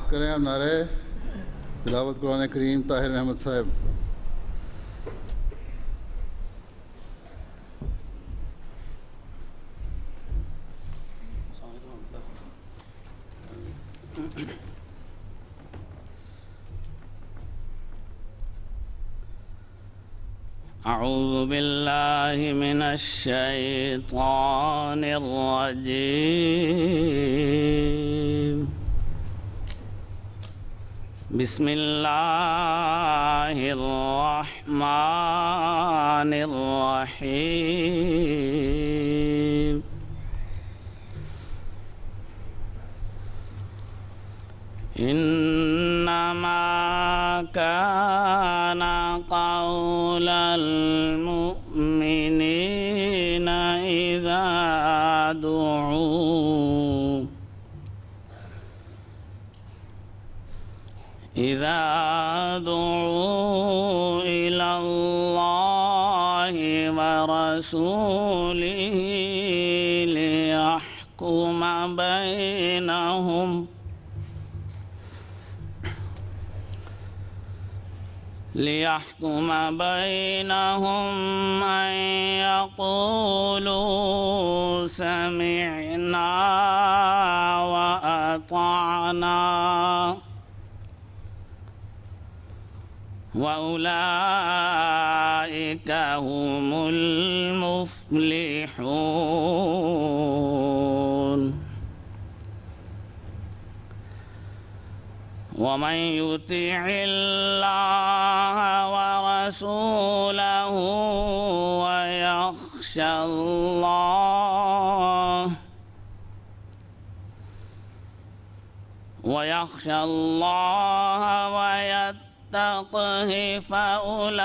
آغاز کریں اب نعرے تلاوت قرآن کریم طاہر احمد صاحب. أعوذ بالله من الشيطان الرجيم. بسم الله الرحمن الرحيم. إنما كان قول المؤمنين إذا دعوا إلى الله ورسوله ليحكم بينهم أن يقولوا سمعنا وأطعنا وأولئك هم المفلحون. ومن يطع الله ورسوله ويخشى الله ويتقه فأولئك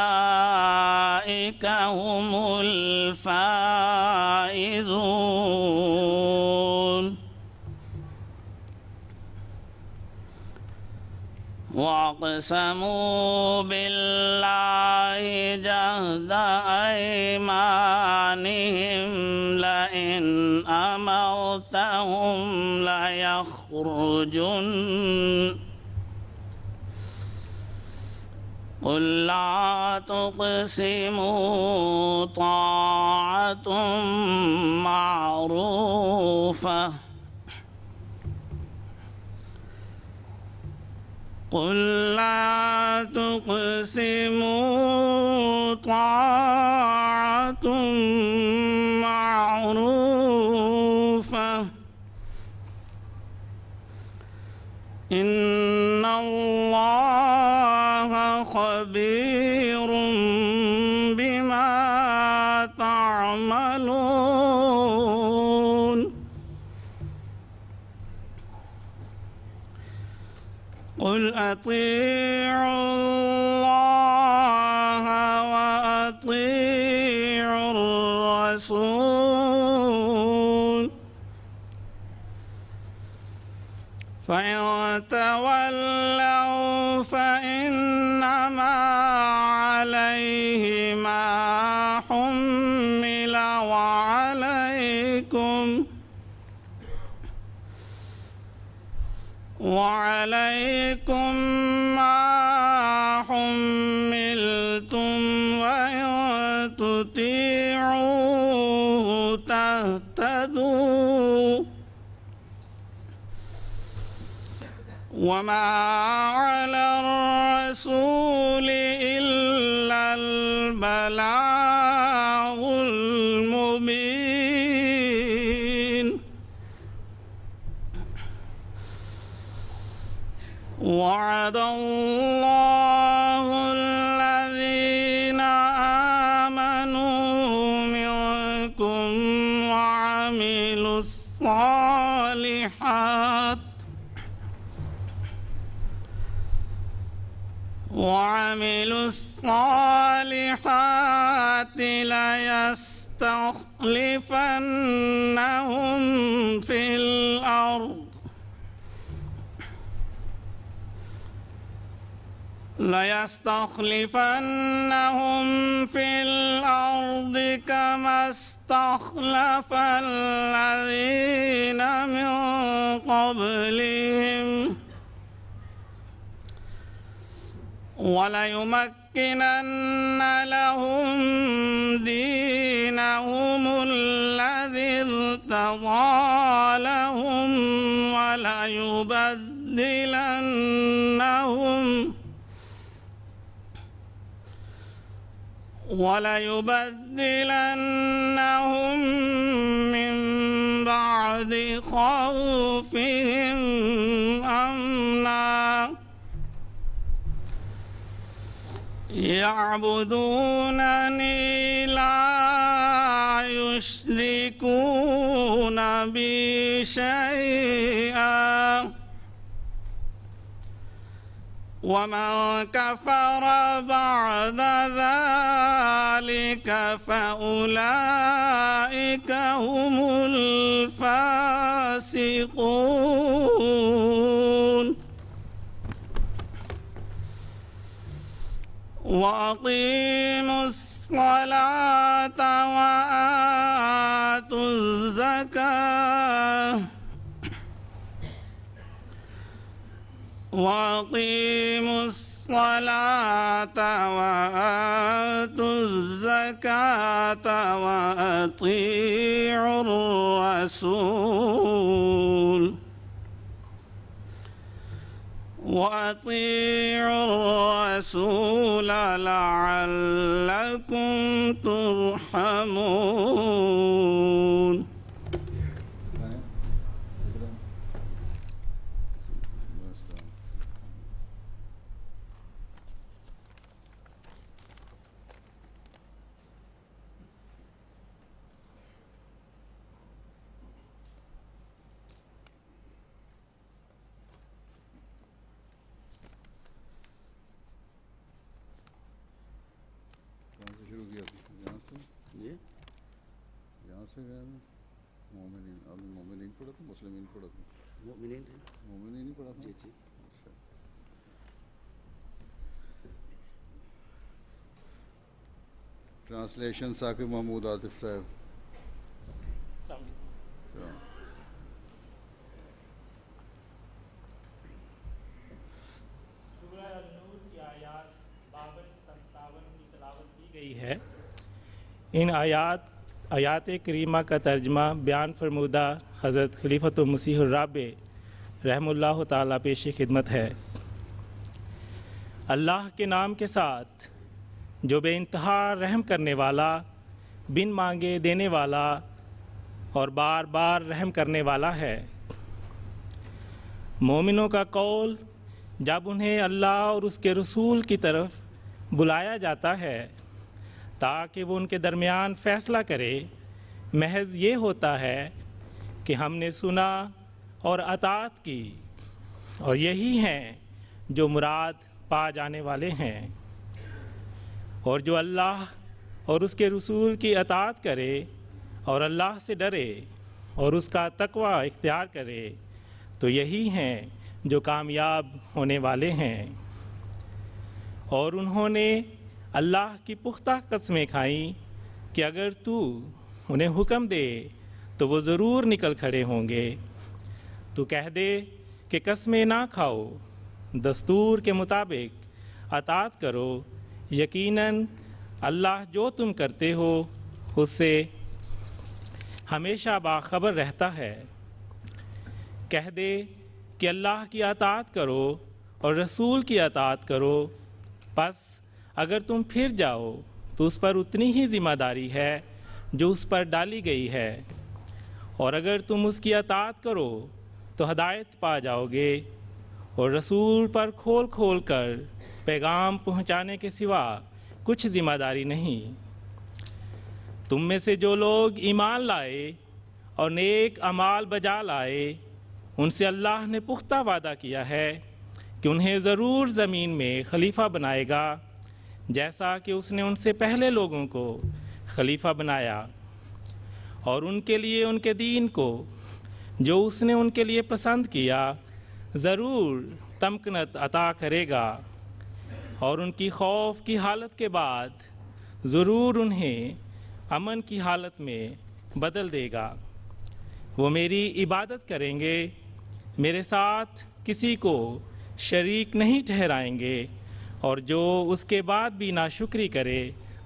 هم الفائزون. وَأَقْسَمُوا بِاللَّهِ جَهْدَ أَيْمَانِهِمْ لَئِنْ أَمَرْتَهُمْ لَيَخْرُجُنَّ قُل لَّا تُقْسِمُوا طَاعَةٌ مَّعْرُوفَةٌ قل لا تقسموا طاعة معروفة إن الله خبير بما تعملون. قل أطيعوا الله وأطيعوا الرسول فإن تولوا فإنما عليه ما حمل وعليكم ما حملتم وإن تطيعوه تهتدوا وما على الرسول إلا البلاغ المبين. وعد الله الذين آمنوا منكم وعملوا الصالحات ليستخلفنهم في الأرض كما استخلف الذين من قبلهم وَلَيُمَكِّنَنَّ لَهُمْ دِينَهُمُ الَّذِي ارْتَضَىٰ لَهُمْ وَلَيُبَدِّلَنَّهُم مِّن بَعْدِ خَوْفِهِمْ أَمْنًا يَعْبُدُونَنِي لَا يُشْرِكُونَ بِي شَيْئًا وَمَن كَفَرَ بَعْدَ ذَلِكَ فَأُولَٰئِكَ هُمُ الْفَاسِقُونَ وَأَقِيمُوا الصَّلَاةَ وَآتُوا الزَّكَاةَ وَأَقِيمُوا الصَّلَاةَ وَآتُوا الزَّكَاةَ وَأَطِيعُوا الرَّسُولَ لَعَلَّكُمْ تُرْحَمُونَ مومنین پڑھا تھا مسلمین پڑھا تھا مومنین ہی پڑھا تھا جی جی ٹرانسلیشن ثاقب محمود عاطف صاحب. سورہ النور کی آیات 52 تا 57 کی تلاوت کی گئی ہے. ان آیات کریمہ کا ترجمہ بیان فرمودہ حضرت خلیفۃ المسیح الرابع رحم اللہ تعالیٰ پیش خدمت ہے. اللہ کے نام کے ساتھ جو بے انتہا رحم کرنے والا، بن مانگے دینے والا اور بار بار رحم کرنے والا ہے. مومنوں کا قول جب انہیں اللہ اور اس کے رسول کی طرف بلایا جاتا ہے تاکہ وہ ان کے درمیان فیصلہ کرے، محض یہ ہوتا ہے کہ ہم نے سنا اور اطاعت کی، اور یہی ہیں جو مراد پا جانے والے ہیں. اور جو اللہ اور اس کے رسول کی اطاعت کرے اور اللہ سے ڈرے اور اس کا تقوی اختیار کرے تو یہی ہیں جو کامیاب ہونے والے ہیں. اور انہوں نے اللہ کی پختہ قسمیں کھائیں کہ اگر تو انہیں حکم دے تو وہ ضرور نکل کھڑے ہوں گے. تو کہہ دے کہ قسمیں نہ کھاؤ، دستور کے مطابق اطاعت کرو، یقیناً اللہ جو تم کرتے ہو اس سے ہمیشہ باخبر رہتا ہے. کہہ دے کہ اللہ کی اطاعت کرو اور رسول کی اطاعت کرو، پس اگر تم پھر جاؤ تو اس پر اتنی ہی ذمہ داری ہے جو اس پر ڈالی گئی ہے، اور اگر تم اس کی اطاعت کرو تو ہدایت پا جاؤ گے. اور رسول پر کھول کھول کر پیغام پہنچانے کے سوا کچھ ذمہ داری نہیں. تم میں سے جو لوگ ایمان لائے اور نیک اعمال بجا لائے ان سے اللہ نے پختہ وعدہ کیا ہے کہ انہیں ضرور زمین میں خلیفہ بنائے گا، جیسا کہ اس نے ان سے پہلے لوگوں کو خلیفہ بنایا، اور ان کے لیے ان کے دین کو جو اس نے ان کے لیے پسند کیا ضرور تمکنت عطا کرے گا، اور ان کی خوف کی حالت کے بعد ضرور انہیں امن کی حالت میں بدل دے گا. وہ میری عبادت کریں گے، میرے ساتھ کسی کو شریک نہیں ٹھہرائیں گے، اور جو اس کے بعد بھی ناشکری کرے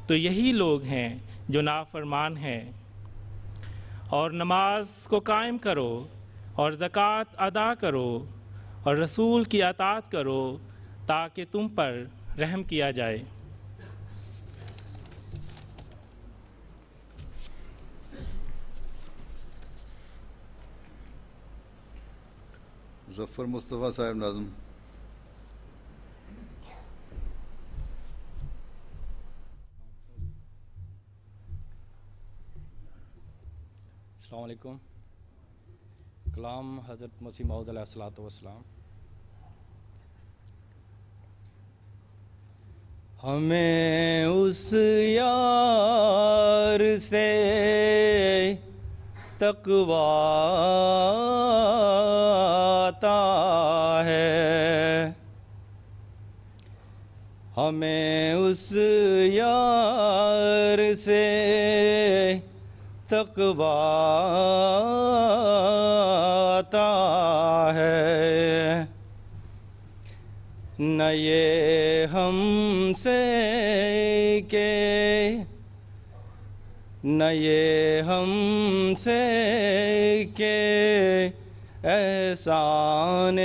تو یہی لوگ ہیں جو نافرمان ہیں۔ اور نماز کو قائم کرو اور زکوٰۃ ادا کرو اور رسول کی اطاعت کرو تاکہ تم پر رحم کیا جائے۔ ظفر مصطفیٰ صاحب ناظم۔ السلام علیکم۔ کلام حضرت مسیح موعود علیہ الصلوۃ والسلام۔ ہمیں اس یار سے تقویٰ عطا ہے، ہمیں اس یار سے تقویٰ عطا ہے، نہ یہ ہم سے کہ نہ یہ ہم سے کہ احسان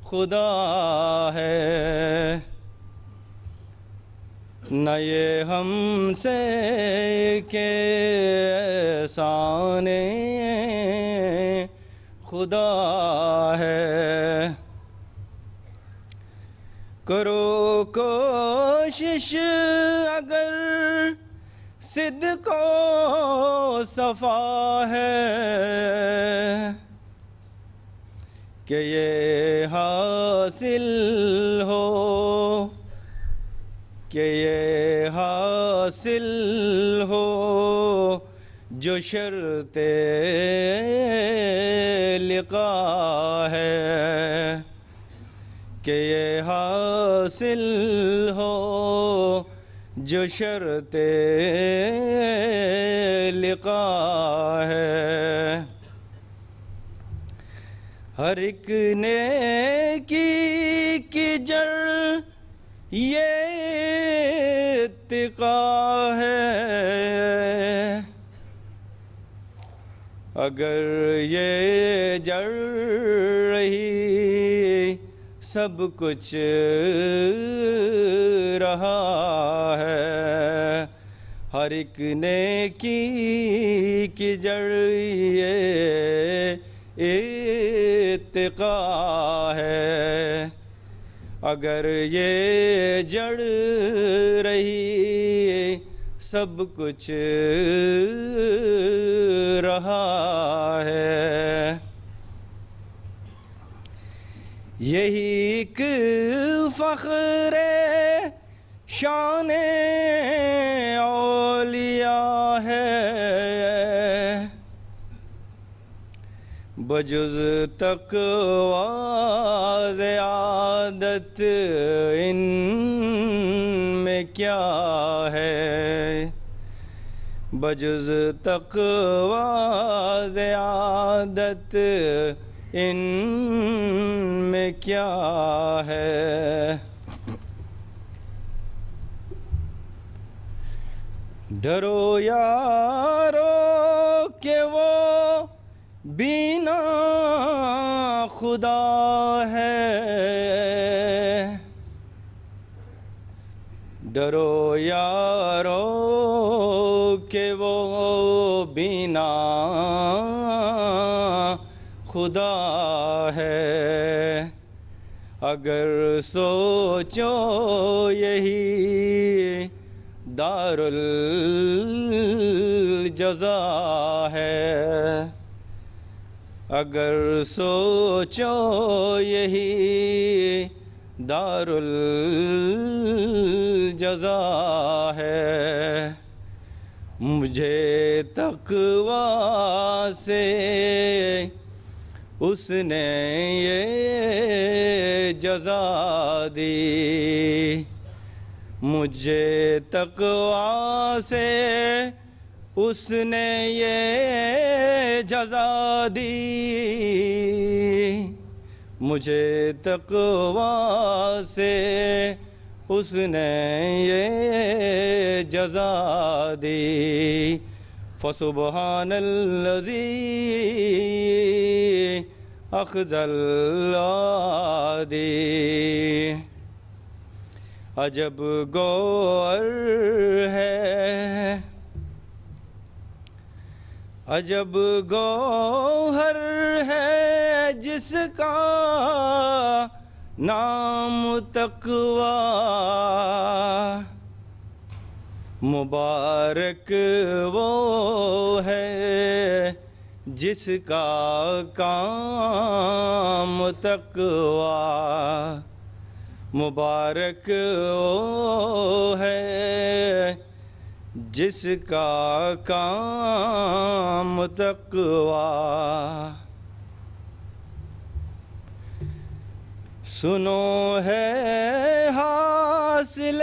خدا ہے، نہ یہ ہم سے کہ احسان خدا ہے۔ کرو کوشش اگر صدق و صفا ہے کہ یہ حاصل ہو، کہ یہ حاصل ہو جو شرط لقا ہے، کہ یہ حاصل ہو جو شرط لقا ہے۔ ہر ایک نیکی کی جڑ یہ اتقا ہے، اگر یہ جڑ رہی سب کچھ رہا ہے، ہر ایک نیکی کی جڑ یہ اتقا ہے، اگر یہ جڑ رہی سب کچھ رہا ہے۔ یہی ایک فخر شان اولیاء ہے، بجز تقویٰ زیادت ان میں کیا ہے، بجز تقویٰ زیادت ان میں کیا ہے۔ ڈرو یارو کہ وہ بینا خدا ہے، ڈرو یارو کہ وہ بینا خدا ہے، اگر سوچو یہی دار الجزا ہے، اگر سوچو یہی دار الجزا ہے، مجھے تقویٰ سے اس نے یہ جزا دی، مجھے تقویٰ سے اس نے یہ جزا دی، مجھے تقوی سے اس نے یہ جزا دی. فسبحان الذی اخذ العادی. عجب گوہر ہے، عجب گوہر ہے جس کا نام تقوی. مبارک وہ ہے جس کا کام تقوی. مبارک وہ ہے جس کا کام تقوی. سنو ہے حاصل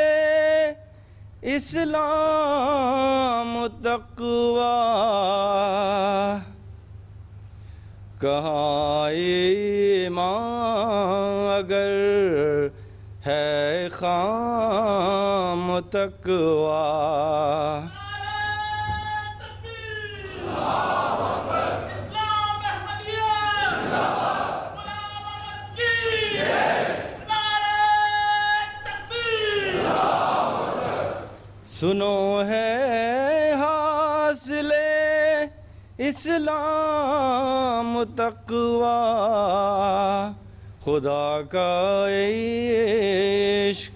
اسلام تقوی. کہاں ایمان اگر ہے خام تقوی. سنو ہے حاصل اسلام تقوی. خدا کا عشق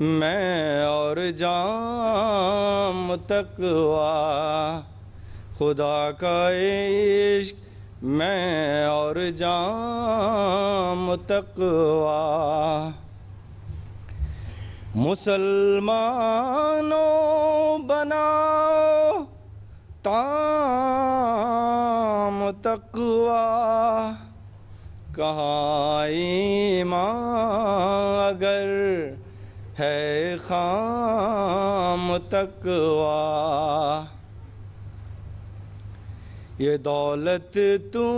میں اور جام تقوی. خدا کا عشق میں اور جام تقوی. مسلمانوں بناؤ تام تقوی. کہاں ایمان اگر ہے خام تقوی. یہ دولت تو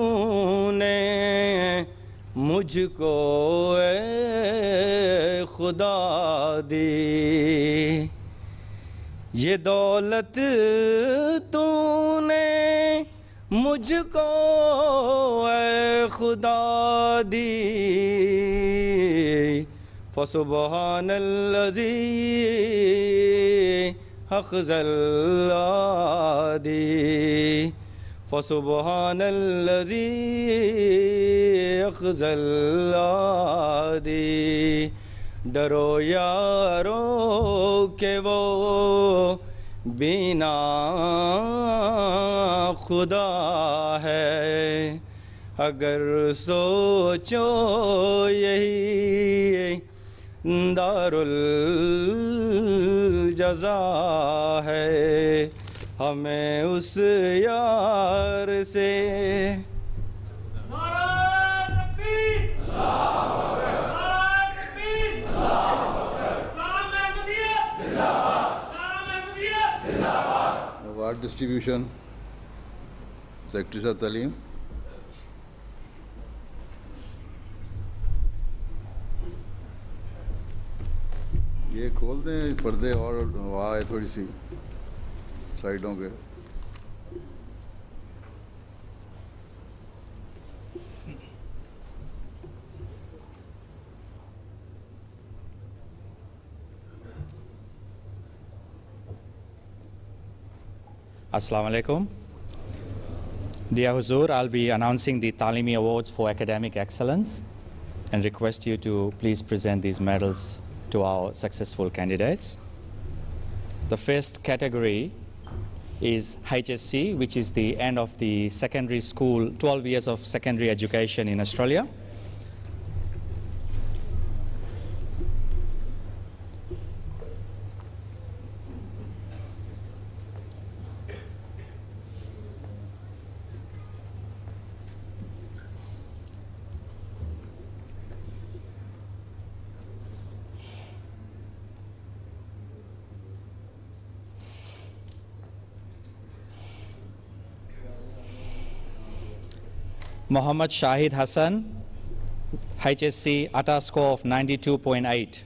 نے مجھ کو اے خدا دی. یہ دولت تو نے مجھ کو اے خدا دی. فسبحان الذی اخذ العادی. فسبحان الذی اخذ العادی. ڈرو یارو کہ وہ بینا خدا ہے. اگر سوچو یہی دار الجزا ہے. ہمیں اس یار سے award distribution. Secretary of تعلیم. یہ کھول دیں پردے اور ہوا ہے تھوڑی سی سائڈوں کے. Assalamu alaikum. Dear Huzur, I'll be announcing the Talimi Awards for Academic Excellence and request you to please present these medals to our successful candidates. The first category is HSC, which is the end of the secondary school, 12 years of secondary education in Australia. Muhammad Shahid Hassan, HSC, ATA score of 92.8.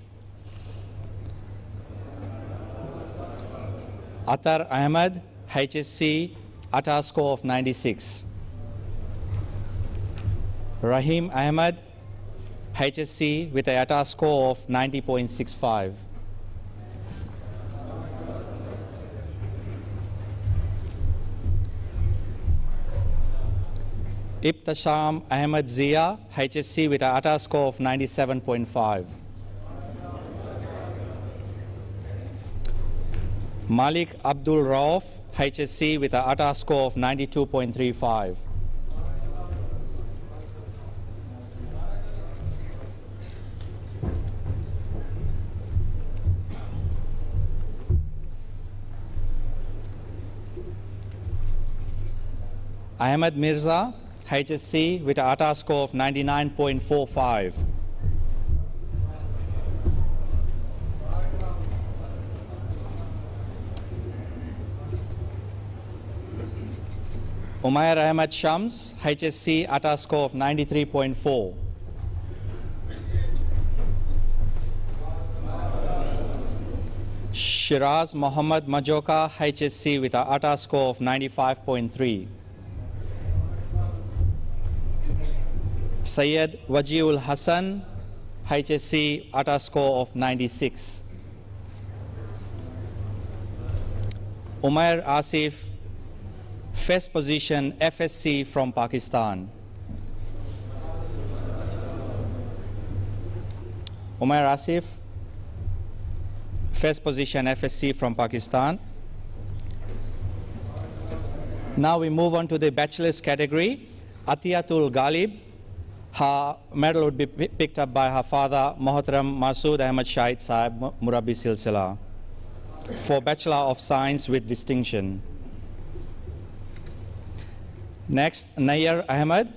Atar Ahmed, HSC, ATA score of 96. Rahim Ahmed, HSC, with a ATA score of 90.65. Ibtisham Ahmed Zia, HSC, with a ATA score of 97.5. Malik Abdul Rauf, HSC, with a ATA score of 92.35. Ahmed Mirza, HSC, with a ATA score of 99.45. Umair Ahmed Shams, HSC, ATA score of 93.4. Shiraz Mohammad Majoka, HSC, with a ATA score of 95.3. Syed Wajiul Hassan, HSC, ATA score of 96. Umair Asif, first position FSC from Pakistan. Umair Asif, first position FSC from Pakistan. Now we move on to the bachelor's category. Atiyatul Ghalib, her medal would be picked up by her father, Mohtram Masood Ahmed Shahid Sahib Murabbi Silsila, for Bachelor of Science with distinction. Next, Nayyar Ahmed,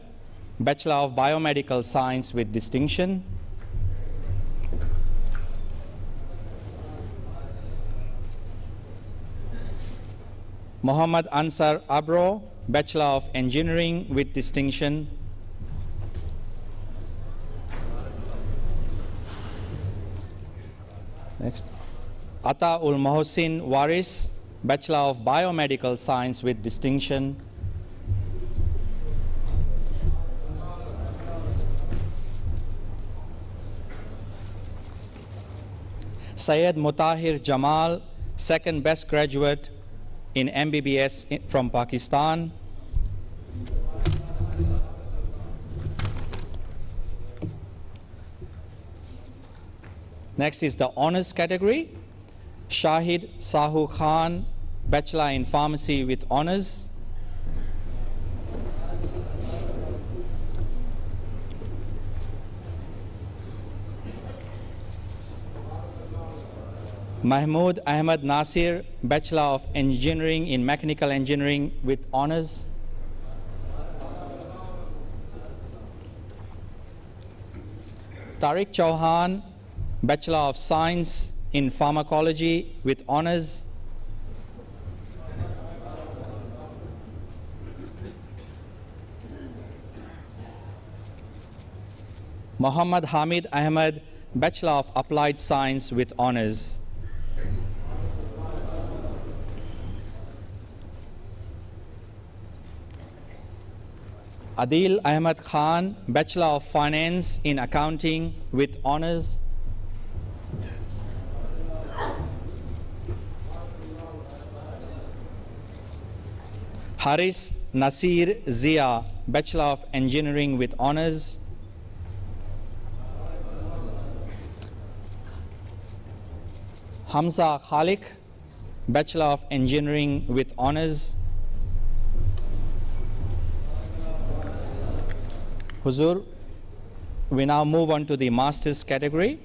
Bachelor of Biomedical Science with distinction. Muhammad Ansar Abro, Bachelor of Engineering with distinction. Next, Ata ul Mohsin Waris, Bachelor of Biomedical Science with distinction. Syed Mutahir Jamal, second best graduate in MBBS from Pakistan. Next is the honors category. Shahid Sahu Khan, Bachelor in Pharmacy with honors. Mahmood Ahmed Nasir, Bachelor of Engineering in Mechanical Engineering with honors. Tariq Chauhan, Bachelor of Science in Pharmacology with honors. Muhammad Hamid Ahmed, Bachelor of Applied Science with honors. Adil Ahmed Khan, Bachelor of Finance in Accounting with honors. Haris Nasir Zia, Bachelor of Engineering with honors. Hamza Khalik, Bachelor of Engineering with honors. Huzur, we now move on to the master's category.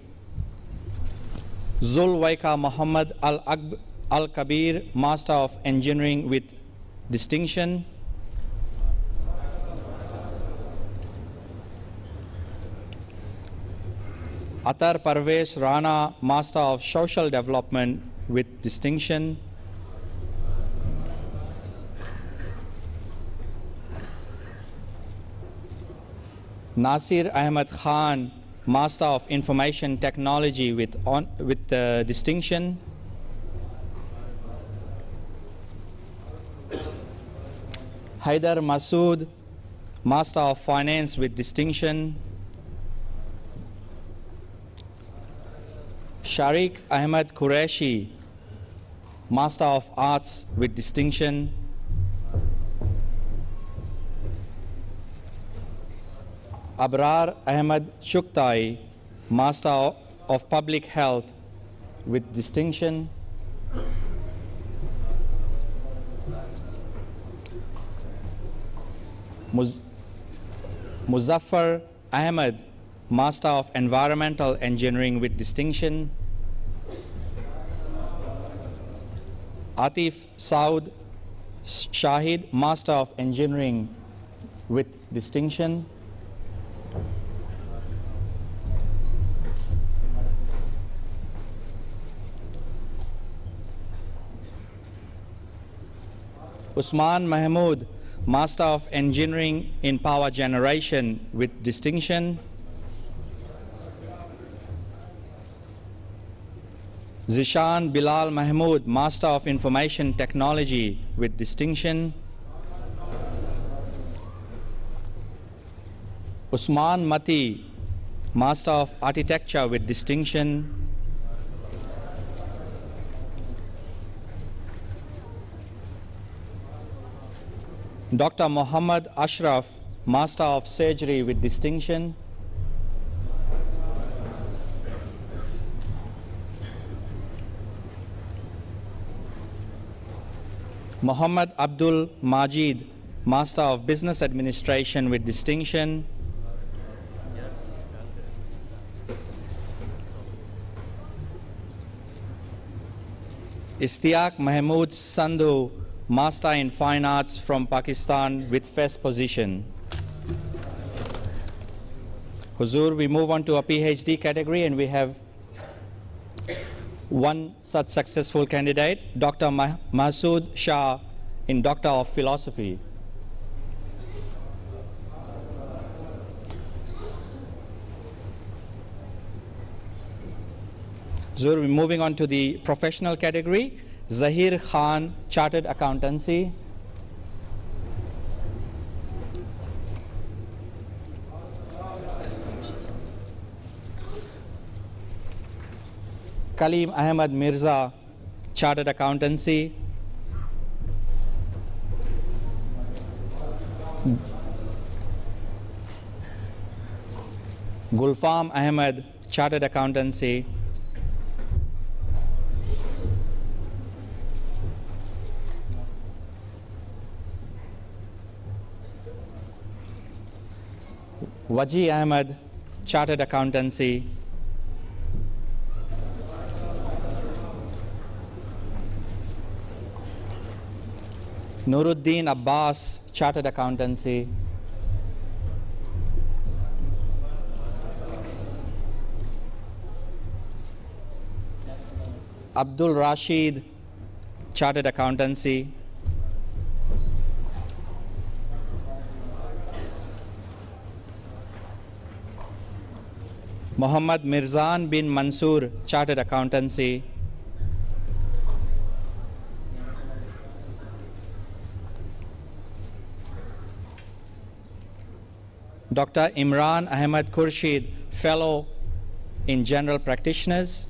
Zulwaika Muhammad Al-Kabir, Master of Engineering with distinction. Atar Parvesh Rana, Master of Social Development with distinction. Nasir Ahmed Khan, Master of Information Technology with distinction. Haidar Masood, Master of Finance with distinction. Sharik Ahmed Qureshi, Master of Arts with distinction. Abrar Ahmed Shuktai, Master of Public Health with distinction. Muzaffar Ahmed, Master of Environmental Engineering with distinction. Atif Saud Shahid, Master of Engineering with distinction. Usman Mahmood, Master of Engineering in Power Generation with distinction. Zishan Bilal Mahmood, Master of Information Technology with distinction. Usman Mati, Master of Architecture with distinction. Dr. Muhammad Ashraf, Master of Surgery with distinction. Muhammad Abdul Majid, Master of Business Administration with distinction. Istiaq Mahmood Sandhu, Master in Fine Arts from Pakistan with first position. Huzur, we move on to a PhD category, and we have one such successful candidate, Dr. Masood Shah in Doctor of Philosophy. Huzur, we're moving on to the professional category. Zahir Khan, Chartered Accountancy. Kaleem Ahmed Mirza, Chartered Accountancy. Gulfam Ahmed, Chartered Accountancy. Waji Ahmed, Chartered Accountancy. Nuruddin Abbas, Chartered Accountancy. Abdul Rashid, Chartered Accountancy. Muhammad Mirzan bin Mansoor, Chartered Accountancy. Dr. Imran Ahmed Khurshid, Fellow in General Practitioners.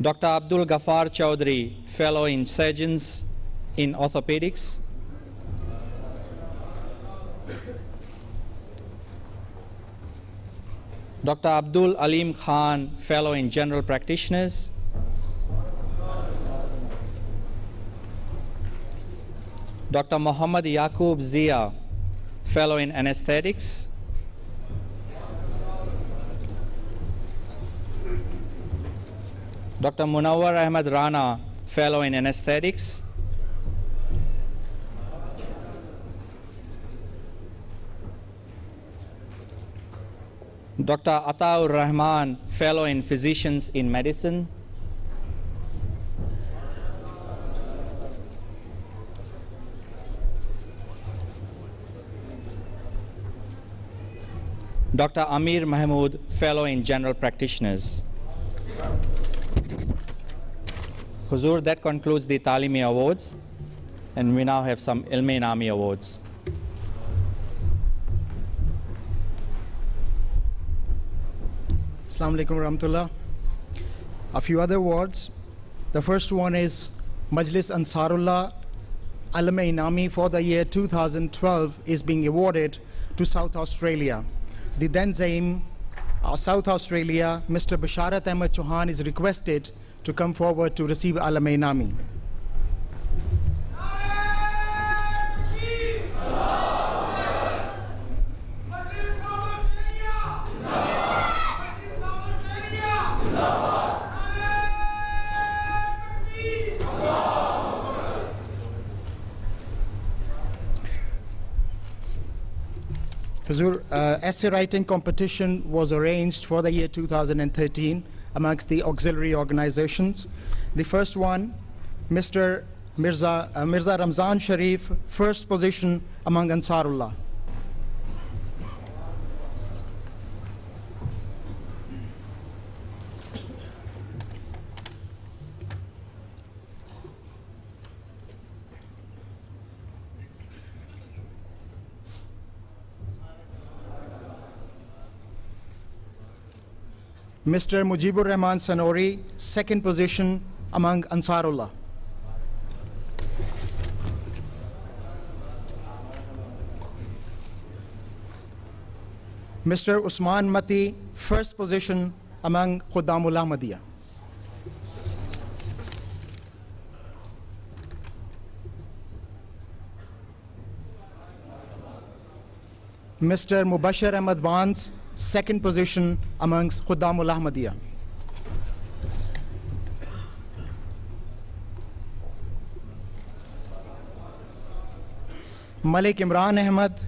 Dr. Abdul Ghaffar Chowdhury, Fellow in Surgeons in Orthopedics. Dr. Abdul Alim Khan, Fellow in General Practitioners. Dr. Muhammad Yaqub Zia, Fellow in Anesthetics. Dr. Munawwar Ahmed Rana, Fellow in Anesthetics. Dr. Ataur Rahman, Fellow in Physicians in Medicine. Dr. Amir Mahmood, Fellow in General Practitioners. Huzur, that concludes the Talimi Awards, and we now have some Ilm-e-Nami Awards. Assalamu alaikum warahmatullah. A few other awards. The first one is Majlis Ansarullah Ilm-e-Nami for the year 2012 is being awarded to South Australia. The then Zaim South Australia, Mr. Basharat Ahmed Chauhan, is requested to come forward to receive Ilm-e-Nami. Huzur, essay writing competition was arranged for the year 2013 amongst the auxiliary organizations. The first one, Mr. Mirza Ramzan Sharif, first position among Ansarullah. Mr. Mujibur Rahman Sanori, second position among Ansarullah. Mr. Usman Mati, first position among Khuddamul Ahmadiyya. Mr. Mubashir Ahmad Vance, second position amongst Khuddamul Ahmadiyya. Malik Imran Ahmad,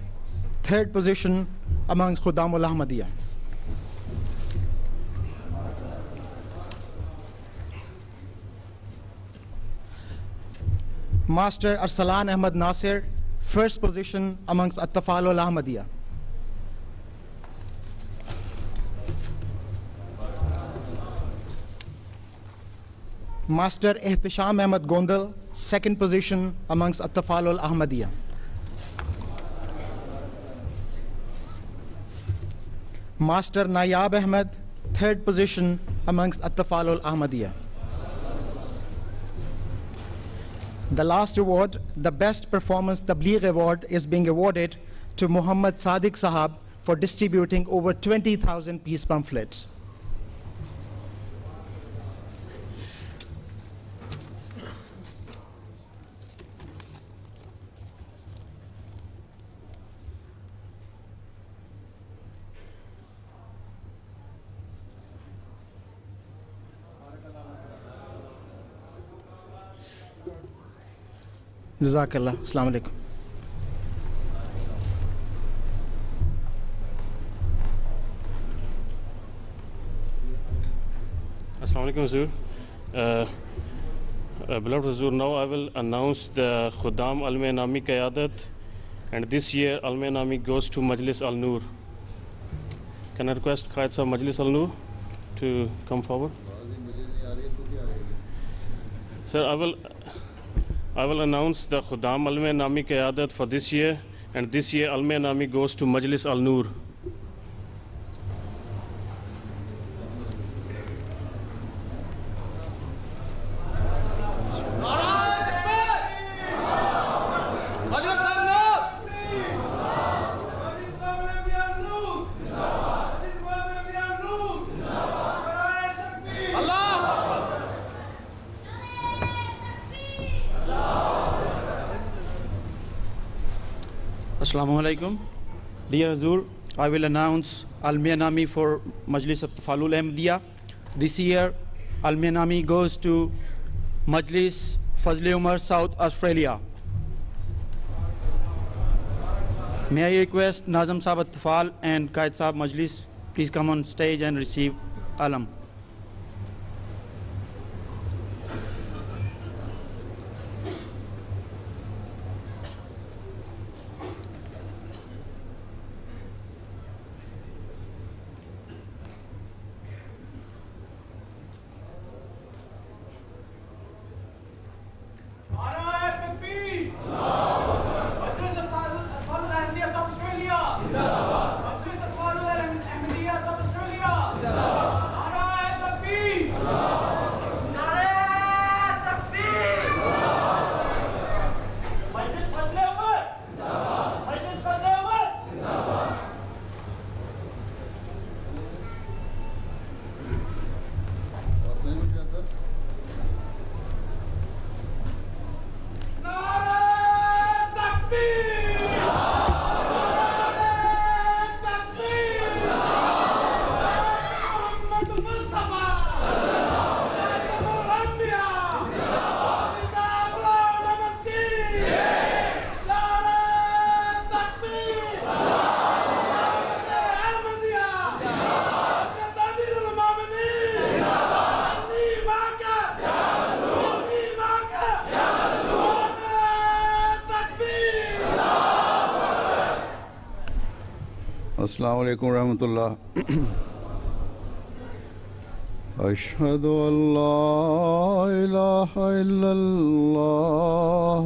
third position amongst Khuddamul Ahmadiyya. Master Arsalan Ahmad Nasir, first position amongst At-Tafalul Ahmadiyya. Master Ihtisham Ahmad Gondal, second position amongst At-Tafalul Ahmadiyya. Master Nayab Ahmad, third position amongst At-Tafalul Ahmadiyya. The last award, the Best Performance Tabligh Award, is being awarded to Muhammad Sadiq Sahab for distributing over 20,000 peace pamphlets. Jazakallah. Assalamu alaikum. Assalamu alaikum, Huzur. Beloved Huzur, now I will announce the Khuddam Ilm-e-Nami Qiyadat, and this year Ilm-e-Nami goes to Majlis Al-Noor. Can I request Qaid Sahab Majlis Al-Noor to come forward? Sir, I will announce the Khuddam Ilm-e-Nami Qiyadat for this year, and this year Ilm-e-Nami goes to Majlis Al-Noor. Assalamu alaikum. Dear Huzur, I will announce Ilm-e-Nami for Majlis At-Tafalul Ahmadiyya. This year, Ilm-e-Nami goes to Majlis Fazl Umar, South Australia. May I request Nazam Sahab At-Tafal and Qaid Sahab Majlis please come on stage and receive Alam. السلام علیکم ورحمۃ اللہ. اشہد ان لا الہ الا اللہ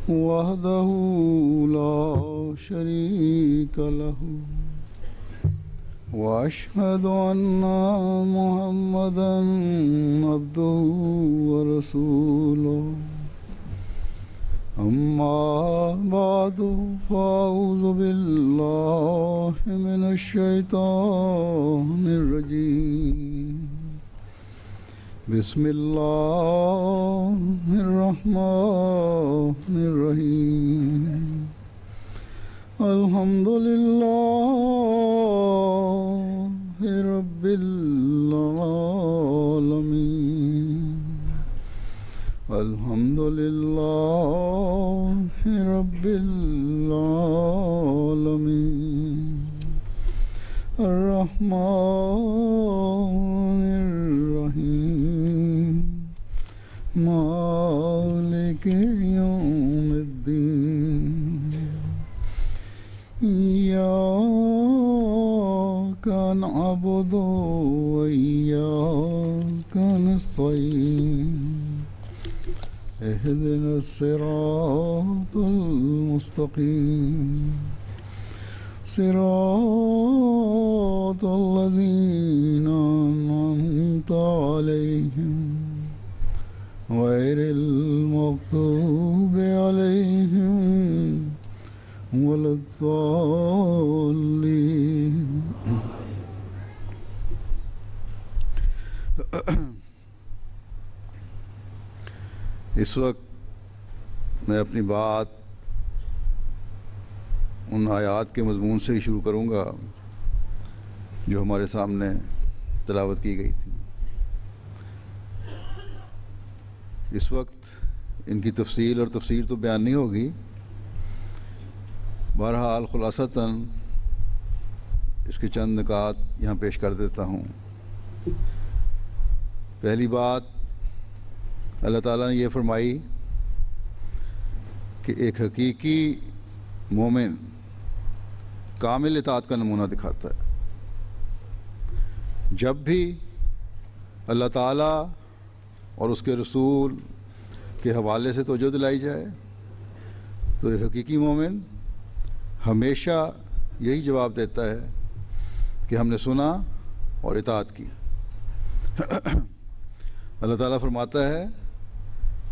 وحدہ لا شریک لہ واشہد ان محمدا عبدہ ورسولہ. اما بعد فاعوذ باللہ من الشیطان الرجیم. بسم اللہ الرحمن الرحیم. الحمد للہ رب العالمین. الحمد للہ رب العالمین. الرحمن الرحیم. مالک یوم الدین. ایاک نعبد و ایاک نستعین. اهدنا الصراط المستقيم صراط الذين أنعمت عليهم غير المغضوب عليهم ولا الضالين. اس وقت میں اپنی بات ان آیات کے مضمون سے ہی شروع کروں گا جو ہمارے سامنے تلاوت کی گئی تھی. اس وقت ان کی تفصیل اور تفسیر تو بیان نہیں ہوگی. بہرحال خلاصتاً اس کے چند نکات یہاں پیش کر دیتا ہوں. پہلی بات، اللہ تعالیٰ نے یہ فرمائی کہ ایک حقیقی مومن کامل اطاعت کا نمونہ دکھاتا ہے. جب بھی اللہ تعالیٰ اور اس کے رسول کے حوالے سے توجہ دلائی جائے تو ایک حقیقی مومن ہمیشہ یہی جواب دیتا ہے کہ ہم نے سنا اور اطاعت کی. اللہ تعالیٰ فرماتا ہے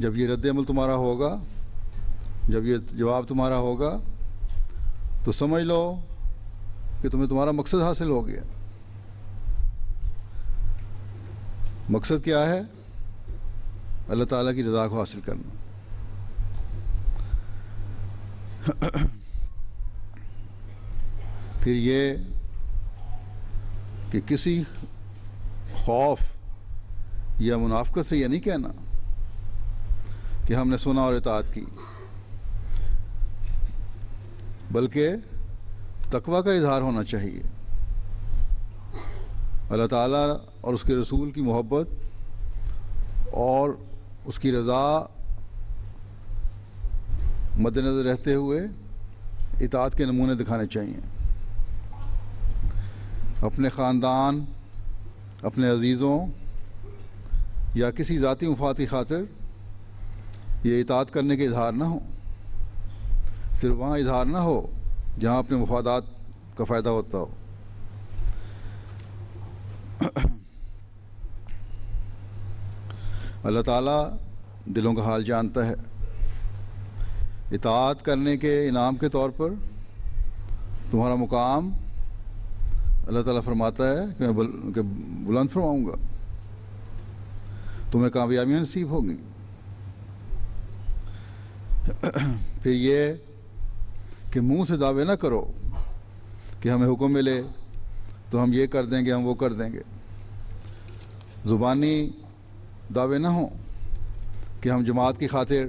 جب یہ رد عمل تمہارا ہوگا، جب یہ جواب تمہارا ہوگا تو سمجھ لو کہ تمہیں تمہارا مقصد حاصل ہو گیا. مقصد کیا ہے؟ اللہ تعالیٰ کی رضا کو حاصل کرنا. پھر یہ کہ کسی خوف یا منافقت سے یہ نہیں کہنا کہ ہم نے سنا اور اطاعت کی، بلکہ تقویٰ کا اظہار ہونا چاہیے. اللہ تعالیٰ اور اس کے رسول کی محبت اور اس کی رضا مد نظر رہتے ہوئے اطاعت کے نمونے دکھانے چاہیے. اپنے خاندان، اپنے عزیزوں یا کسی ذاتی مفاد کی خاطر یہ اطاعت کرنے کے اظہار نہ ہو. صرف وہاں اظہار نہ ہو جہاں اپنے مفادات کا فائدہ ہوتا ہو. اللہ تعالیٰ دلوں کا حال جانتا ہے. اطاعت کرنے کے انعام کے طور پر تمہارا مقام اللہ تعالیٰ فرماتا ہے کہ میں بلند فرماؤں گا، تمہیں کامیابیاں نصیب ہوگی. پھر یہ کہ منہ سے دعوے نہ کرو کہ ہمیں حکم ملے تو ہم یہ کر دیں گے، ہم وہ کر دیں گے. زبانی دعوے نہ ہوں کہ ہم جماعت کی خاطر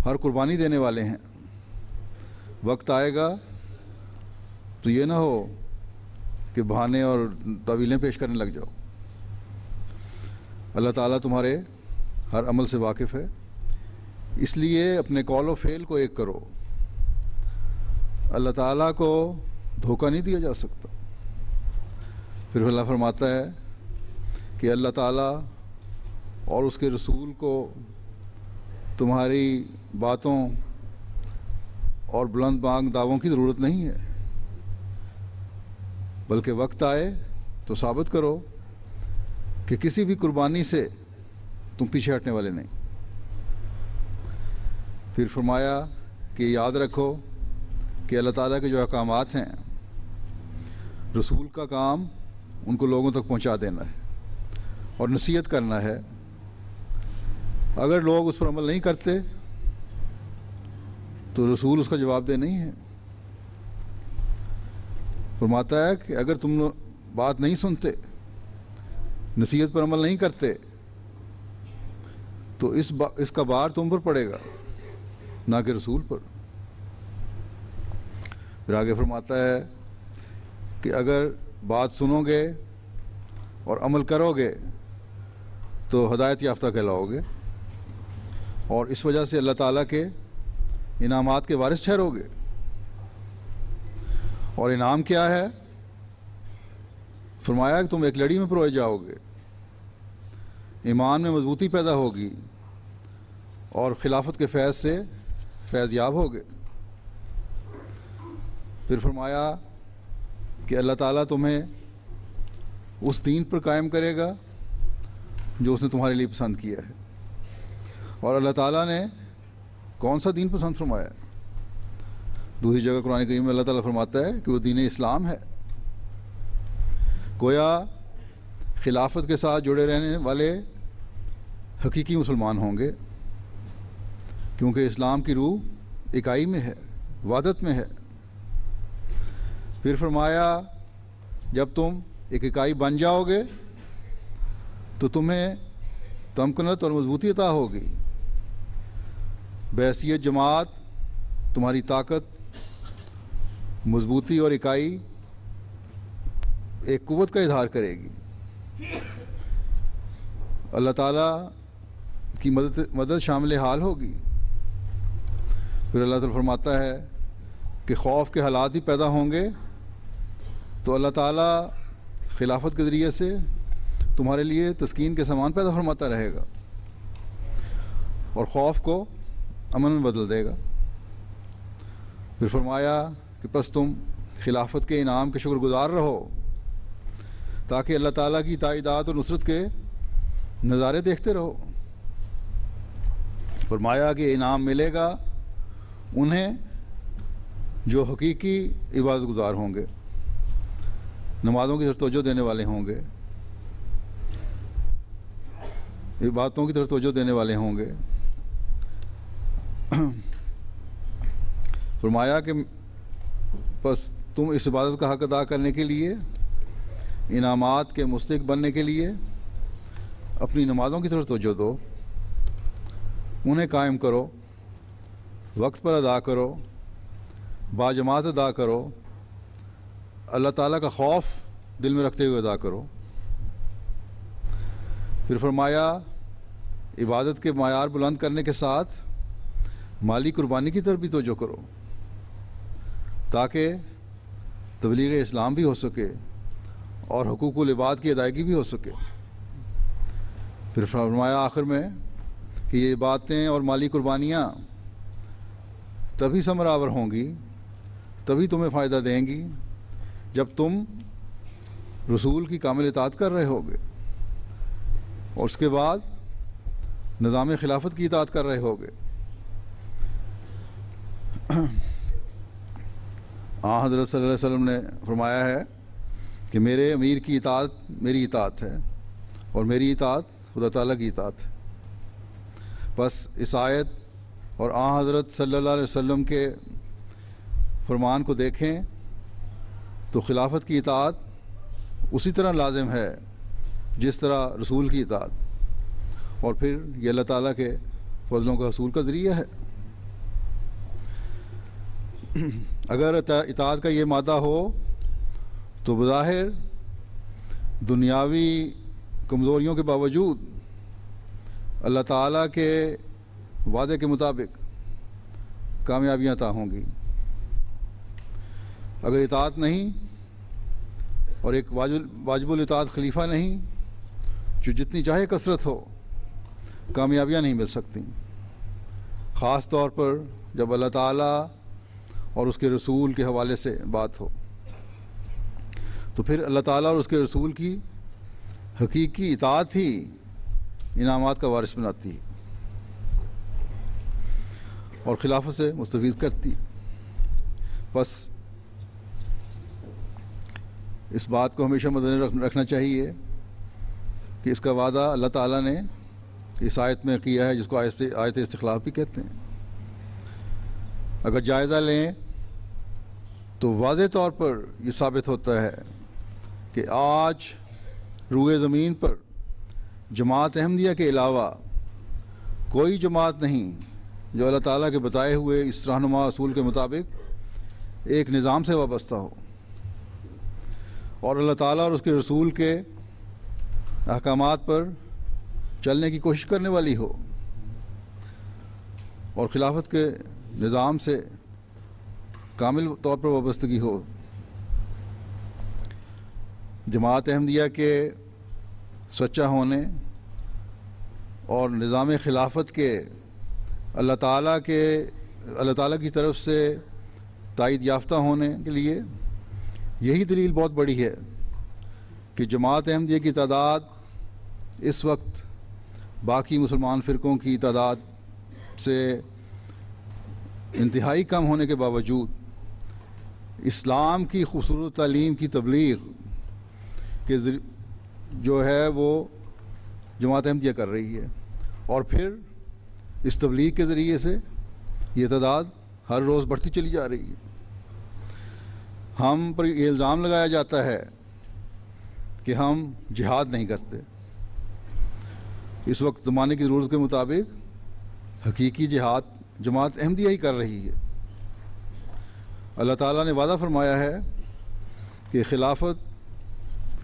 ہر قربانی دینے والے ہیں. وقت آئے گا تو یہ نہ ہو کہ بہانے اور تعویلیں پیش کرنے لگ جاؤ. اللہ تعالیٰ تمہارے ہر عمل سے واقف ہے، اس لیے اپنے قول و فعل کو ایک کرو. اللہ تعالیٰ کو دھوکہ نہیں دیا جا سکتا۔ پھر اللہ فرماتا ہے کہ اللہ تعالیٰ اور اس کے رسول کو تمہاری باتوں اور بلند بانگ دعووں کی ضرورت نہیں ہے، بلکہ وقت آئے تو ثابت کرو کہ کسی بھی قربانی سے تم پیچھے ہٹنے والے نہیں۔ پھر فرمایا کہ یاد رکھو کہ اللہ تعالیٰ کے جو احکامات ہیں، رسول کا کام ان کو لوگوں تک پہنچا دینا ہے اور نصیحت کرنا ہے۔ اگر لوگ اس پر عمل نہیں کرتے تو رسول اس کا جواب دہ نہیں ہے۔ فرماتا ہے کہ اگر تم بات نہیں سنتے، نصیحت پر عمل نہیں کرتے، تو اس کا بار تم پر پڑے گا، نہ کہ رسول پر۔ پھر آگے فرماتا ہے کہ اگر بات سنو گے اور عمل کرو گے تو ہدایت یافتہ کہلاؤ گے، اور اس وجہ سے اللہ تعالیٰ کے انعامات کے وارث ٹھہرو گے۔ اور انعام کیا ہے؟ فرمایا کہ تم ایک لڑی میں پروئے جاؤ گے، ایمان میں مضبوطی پیدا ہوگی اور خلافت کے فیض سے فیض یاب ہوگے۔ پھر فرمایا کہ اللہ تعالیٰ تمہیں اس دین پر قائم کرے گا جو اس نے تمہارے لیے پسند کیا ہے۔ اور اللہ تعالیٰ نے کون سا دین پسند فرمایا؟ دوسری جگہ قرآن کریم میں اللہ تعالیٰ فرماتا ہے کہ وہ دین اسلام ہے۔ گویا خلافت کے ساتھ جڑے رہنے والے حقیقی مسلمان ہوں گے، کیونکہ اسلام کی روح اکائی میں ہے، وحدت میں ہے۔ پھر فرمایا جب تم ایک اکائی بن جاؤ گے تو تمہیں تمکنت اور مضبوطی عطا ہوگی۔ بحیثیت جماعت تمہاری طاقت، مضبوطی اور اکائی ایک قوت کا اظہار کرے گی۔ اللہ تعالیٰ کی مدد شامل حال ہوگی۔ پھر اللہ تعالیٰ فرماتا ہے کہ خوف کے حالات بھی پیدا ہوں گے تو اللہ تعالیٰ خلافت کے ذریعے سے تمہارے لیے تسکین کے سامان پیدا فرماتا رہے گا اور خوف کو امن میں بدل دے گا۔ پھر فرمایا کہ پس تم خلافت کے انعام کے شکر گزار رہو تاکہ اللہ تعالیٰ کی تائیدات اور نصرت کے نظارے دیکھتے رہو۔ فرمایا کہ انعام ملے گا انہیں جو حقیقی عبادت گزار ہوں گے، نمازوں کی طرف توجہ دینے والے ہوں گے، عبادتوں کی طرف توجہ دینے والے ہوں گے۔ فرمایا کہ بس تم اس عبادت کا حق ادا کرنے کے لیے، انعامات کے مستحق بننے کے لیے اپنی نمازوں کی طرف توجہ دو، انہیں قائم کرو، وقت پر ادا کرو، باجماعت ادا کرو، اللہ تعالیٰ کا خوف دل میں رکھتے ہوئے ادا کرو۔ پھر فرمایا عبادت کے معیار بلند کرنے کے ساتھ مالی قربانی کی طرف بھی توجہ کرو تاکہ تبلیغ اسلام بھی ہو سکے اور حقوق العباد کی ادائیگی بھی ہو سکے۔ پھر فرمایا آخر میں کہ یہ باتیں اور مالی قربانیاں تبھی ثمرآور ہوں گی، تبھی تمہیں فائدہ دیں گی جب تم رسول کی کامل اطاعت کر رہے ہوگے اور اس کے بعد نظام خلافت کی اطاعت کر رہے ہوگے۔ حضرت صلی اللہ علیہ وسلم نے فرمایا ہے کہ میرے امیر کی اطاعت میری اطاعت ہے اور میری اطاعت خدا تعالیٰ کی اطاعت ہے۔ بس اس آیت اور حضرت صلی اللہ علیہ وسلم کے فرمان کو دیکھیں تو خلافت کی اطاعت اسی طرح لازم ہے جس طرح رسول کی اطاعت، اور پھر یہ اللہ تعالیٰ کے فضلوں کا حصول کا ذریعہ ہے۔ اگر اطاعت کا یہ مادہ ہو تو بظاہر دنیاوی کمزوریوں کے باوجود اللہ تعالیٰ کے وعدے کے مطابق کامیابیاں عطا ہوں گی۔ اگر اطاعت نہیں اور ایک واجب الاطاعت خلیفہ نہیں، جو جتنی چاہے کثرت ہو کامیابیاں نہیں مل سکتی، خاص طور پر جب اللہ تعالیٰ اور اس کے رسول کے حوالے سے بات ہو، تو پھر اللہ تعالیٰ اور اس کے رسول کی حقیقی اطاعت ہی انعامات کا وارث بناتی ہے اور خلافت سے مستفید کرتی۔ بس اس بات کو ہمیشہ مدنظر رکھنا چاہیے کہ اس کا وعدہ اللہ تعالیٰ نے اس آیت میں کیا ہے، جس کو آیت استخلاف بھی کہتے ہیں۔ اگر جائزہ لیں تو واضح طور پر یہ ثابت ہوتا ہے کہ آج روئے زمین پر جماعت احمدیہ کے علاوہ کوئی جماعت نہیں جو اللہ تعالیٰ کے بتائے ہوئے اس رہنما اصول کے مطابق ایک نظام سے وابستہ ہو اور اللہ تعالیٰ اور اس کے رسول کے احکامات پر چلنے کی کوشش کرنے والی ہو اور خلافت کے نظام سے کامل طور پر وابستگی ہو۔ جماعت احمدیہ کے سچا ہونے اور نظام خلافت کے اللہ تعالیٰ کی طرف سے تائید یافتہ ہونے کے لیے یہی دلیل بہت بڑی ہے کہ جماعت احمدیہ کی تعداد اس وقت باقی مسلمان فرقوں کی تعداد سے انتہائی کم ہونے کے باوجود اسلام کی خوبصورت تعلیم کی تبلیغ کے جو ہے وہ جماعت احمدیہ کر رہی ہے، اور پھر اس تبلیغ کے ذریعے سے یہ تعداد ہر روز بڑھتی چلی جا رہی ہے۔ ہم پر یہ الزام لگایا جاتا ہے کہ ہم جہاد نہیں کرتے۔ اس وقت زمانے کی ضرورت کے مطابق حقیقی جہاد جماعت احمدیہ ہی کر رہی ہے۔ اللہ تعالیٰ نے وعدہ فرمایا ہے کہ خلافت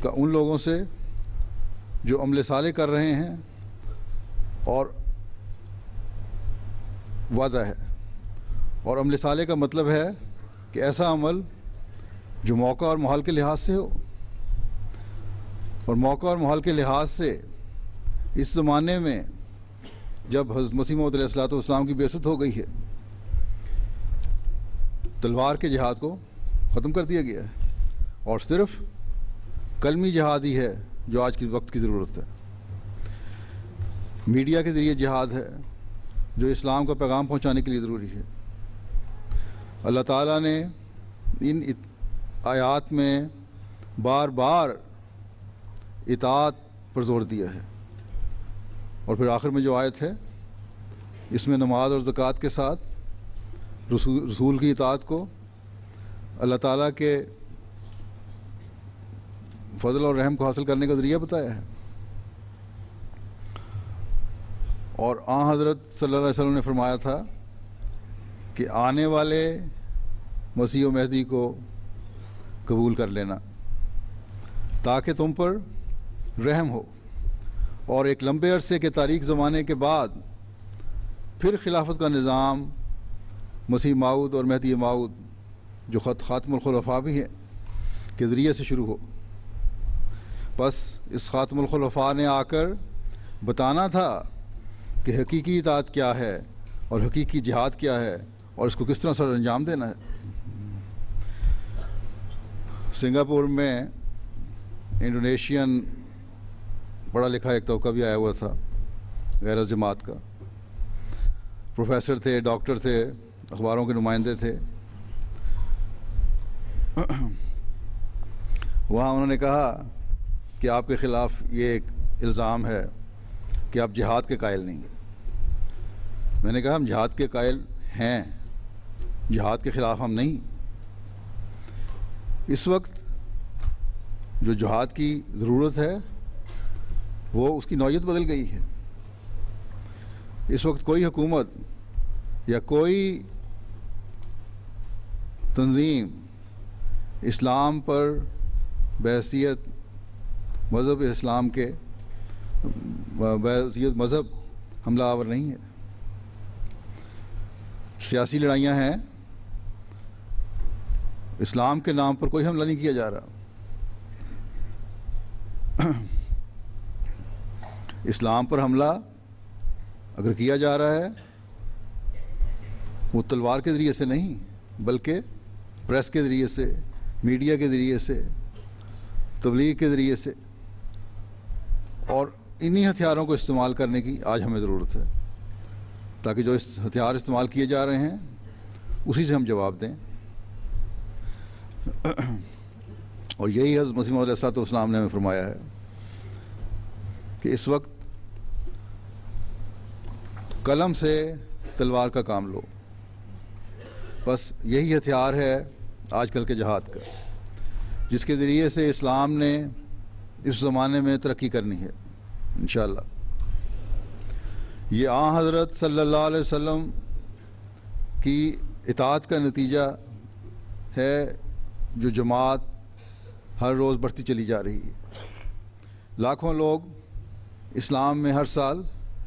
کا ان لوگوں سے جو عمل صالح کر رہے ہیں، اور وعدہ ہے، اور عمل صالح کا مطلب ہے کہ ایسا عمل جو موقع اور ماحول کے لحاظ سے ہو، اور موقع اور ماحول کے لحاظ سے اس زمانے میں جب حضرت مسیح موعود علیہ الصلوۃ والسلام کی بعثت ہو گئی ہے، تلوار کے جہاد کو ختم کر دیا گیا ہے اور صرف کلمی جہاد ہی ہے جو آج کے وقت کی ضرورت ہے۔ میڈیا کے ذریعے جہاد ہے جو اسلام کا پیغام پہنچانے کے لیے ضروری ہے۔ اللہ تعالیٰ نے ان آیات میں بار بار اطاعت پر زور دیا ہے، اور پھر آخر میں جو آیت ہے اس میں نماز اور زکوٰۃ کے ساتھ رسول کی اطاعت کو اللہ تعالیٰ کے فضل اور رحم کو حاصل کرنے کا ذریعہ بتایا ہے۔ اور آن حضرت صلی اللہ علیہ وسلم نے فرمایا تھا کہ آنے والے مسیح و مہدی کو قبول کر لینا تاکہ تم پر رحم ہو، اور ایک لمبے عرصے کے تاریک زمانے کے بعد پھر خلافت کا نظام مسیح موعود اور مہدی موعود جو خاتم الخلفاء بھی ہیں کے ذریعے سے شروع ہو۔ بس اس خاتم الخلفاء نے آ کر بتانا تھا کہ حقیقی اطاعت کیا ہے اور حقیقی جہاد کیا ہے اور اس کو کس طرح سر انجام دینا ہے۔ سنگاپور میں انڈونیشین پڑھا لکھا ایک توقع بھی آیا ہوا تھا غیر جماعت کا، پروفیسر تھے، ڈاکٹر تھے، اخباروں کے نمائندے تھے۔ وہاں انہوں نے کہا کہ آپ کے خلاف یہ ایک الزام ہے کہ آپ جہاد کے قائل نہیں ہیں۔ میں نے کہا ہم جہاد کے قائل ہیں، جہاد کے خلاف ہم نہیں۔ اس وقت جو جہاد کی ضرورت ہے وہ اس کی نوعیت بدل گئی ہے۔ اس وقت کوئی حکومت یا کوئی تنظیم اسلام پر بحیثیت مذہب اسلام کے بحیثیت مذہب حملہ آور نہیں ہے۔ سیاسی لڑائیاں ہیں اسلام کے نام پر کوئی حملہ نہیں کیا جا رہا. اسلام پر حملہ اگر کیا جا رہا ہے وہ تلوار کے ذریعے سے نہیں بلکہ پریس کے ذریعے سے, میڈیا کے ذریعے سے, تبلیغ کے ذریعے سے, اور انہی ہتھیاروں کو استعمال کرنے کی آج ہمیں ضرورت ہے تاکہ جو ہتھیار استعمال کیے جا رہے ہیں اسی سے ہم جواب دیں. اور یہی حضرت مسیح موعود علیہ السلام نے ہمیں فرمایا ہے کہ اس وقت قلم سے تلوار کا کام لو. بس یہی ہتھیار ہے آج کل کے جہاد کا, جس کے ذریعے سے اسلام نے اس زمانے میں ترقی کرنی ہے انشاءاللہ. یہ آن حضرت صلی اللہ علیہ وسلم کی اطاعت کا نتیجہ ہے جو جماعت ہر روز بڑھتی چلی جا رہی ہے. لاکھوں لوگ اسلام میں ہر سال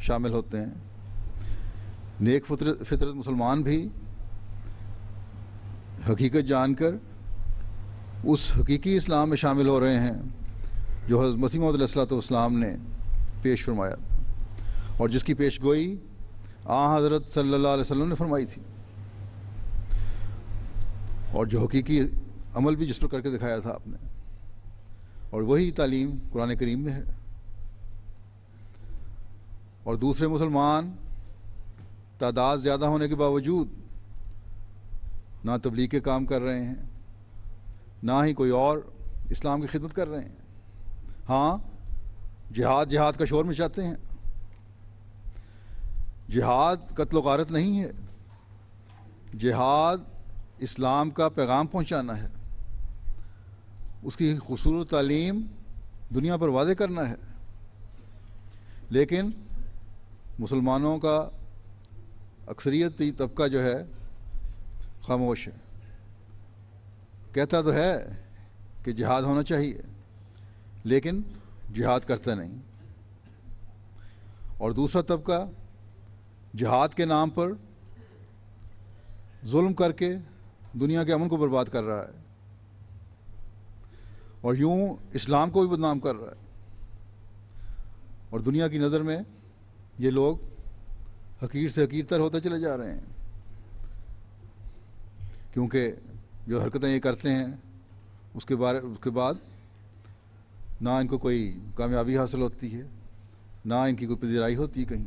شامل ہوتے ہیں. نیک فطرت مسلمان بھی حقیقت جان کر اس حقیقی اسلام میں شامل ہو رہے ہیں جو حضرت مسیح موعود علیہ السلام نے پیش فرمایا اور جس کی پیش گوئی آن حضرت صلی اللہ علیہ وسلم نے فرمائی تھی, اور جو حقیقی عمل بھی جس پر کر کے دکھایا تھا آپ نے, اور وہی تعلیم قرآن کریم میں ہے. اور دوسرے مسلمان تعداد زیادہ ہونے کے باوجود نہ تبلیغ کے کام کر رہے ہیں, نہ ہی کوئی اور اسلام کی خدمت کر رہے ہیں. ہاں, جہاد کا شور مچاتے ہیں. جہاد قتل و غارت نہیں ہے, جہاد اسلام کا پیغام پہنچانا ہے, اس کی خوبصورت تعلیم دنیا پر واضح کرنا ہے. لیکن مسلمانوں کا اکثریتی طبقہ جو ہے خاموش ہے. کہتا تو ہے کہ جہاد ہونا چاہیے لیکن جہاد کرتا نہیں. اور دوسرا طبقہ جہاد کے نام پر ظلم کر کے دنیا کے امن کو برباد کر رہا ہے اور یوں اسلام کو بھی بدنام کر رہا ہے. اور دنیا کی نظر میں یہ لوگ حقیر سے حقیرتر ہوتے چلے جا رہے ہیں, کیونکہ جو حرکتیں یہ کرتے ہیں اس کے بعد نہ ان کو کوئی کامیابی حاصل ہوتی ہے, نہ ان کی کوئی پذیرائی ہوتی ہے کہیں.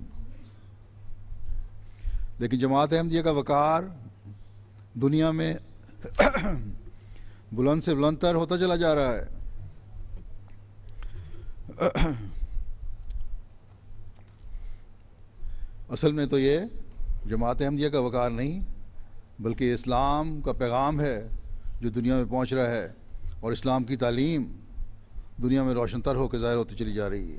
لیکن جماعت احمدیہ کا وقار دنیا میں بلند سے بلند تر ہوتا چلا جا رہا ہے. اصل میں تو یہ جماعت احمدیہ کا وقار نہیں بلکہ اسلام کا پیغام ہے جو دنیا میں پہنچ رہا ہے, اور اسلام کی تعلیم دنیا میں روشن تر ہو کے ظاہر ہوتی چلی جا رہی ہے.